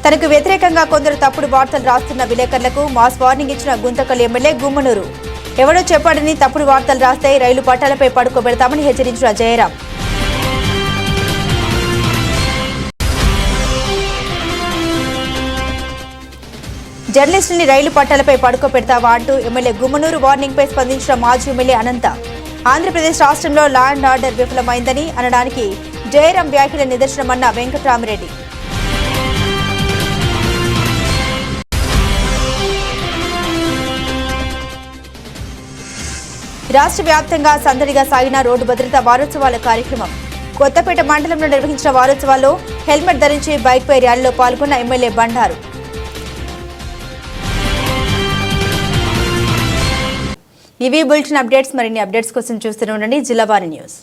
తనకు వ్యతిరేకంగా కొందరు తప్పుడు వార్తలు రాస్తున్న విలేకరులకు మాస్ వార్నింగ్ ఇచ్చిన గుంతకల్ ఎమ్మెల్యే గుమ్మనూరు. ఎవడో చెప్పాడని తప్పుడు వార్తలు రాస్తే రైలు పట్టాలపై పడుకోబెడతామని హెచ్చరించిన జయరాం. జర్నలిస్టుని రైలు పట్టాలపై పడుకోబెడతావా అంటూ ఎమ్మెల్యే గుమ్మనూరు వార్నింగ్ పై స్పందించిన మాజీ ఎమ్మెల్యే అనంత. ఆంధ్రప్రదేశ్ రాష్ట్రంలో లా అండ్ ఆర్డర్ విఫలమైందని అనడానికి జయరాం వ్యాఖ్యల నిదర్శనమన్న వెంకట్రామిరెడ్డి. రాష్ట్ర వ్యాప్తంగా సందడిగా సాగిన రోడ్డు భద్రతా వారోత్సవాల కార్యక్రమం. కొత్తపేట మండలంలో నిర్వహించిన వారోత్సవాల్లో హెల్మెట్ ధరించి బైక్పై ర్యాలీలో పాల్గొన్న ఎమ్మెల్యే బండారు. ఇవి బులెటిన్ అప్డేట్స్. మరిన్ని అప్డేట్స్ కోసం చూస్తూనే ఉండండి జిల్లావారి న్యూస్.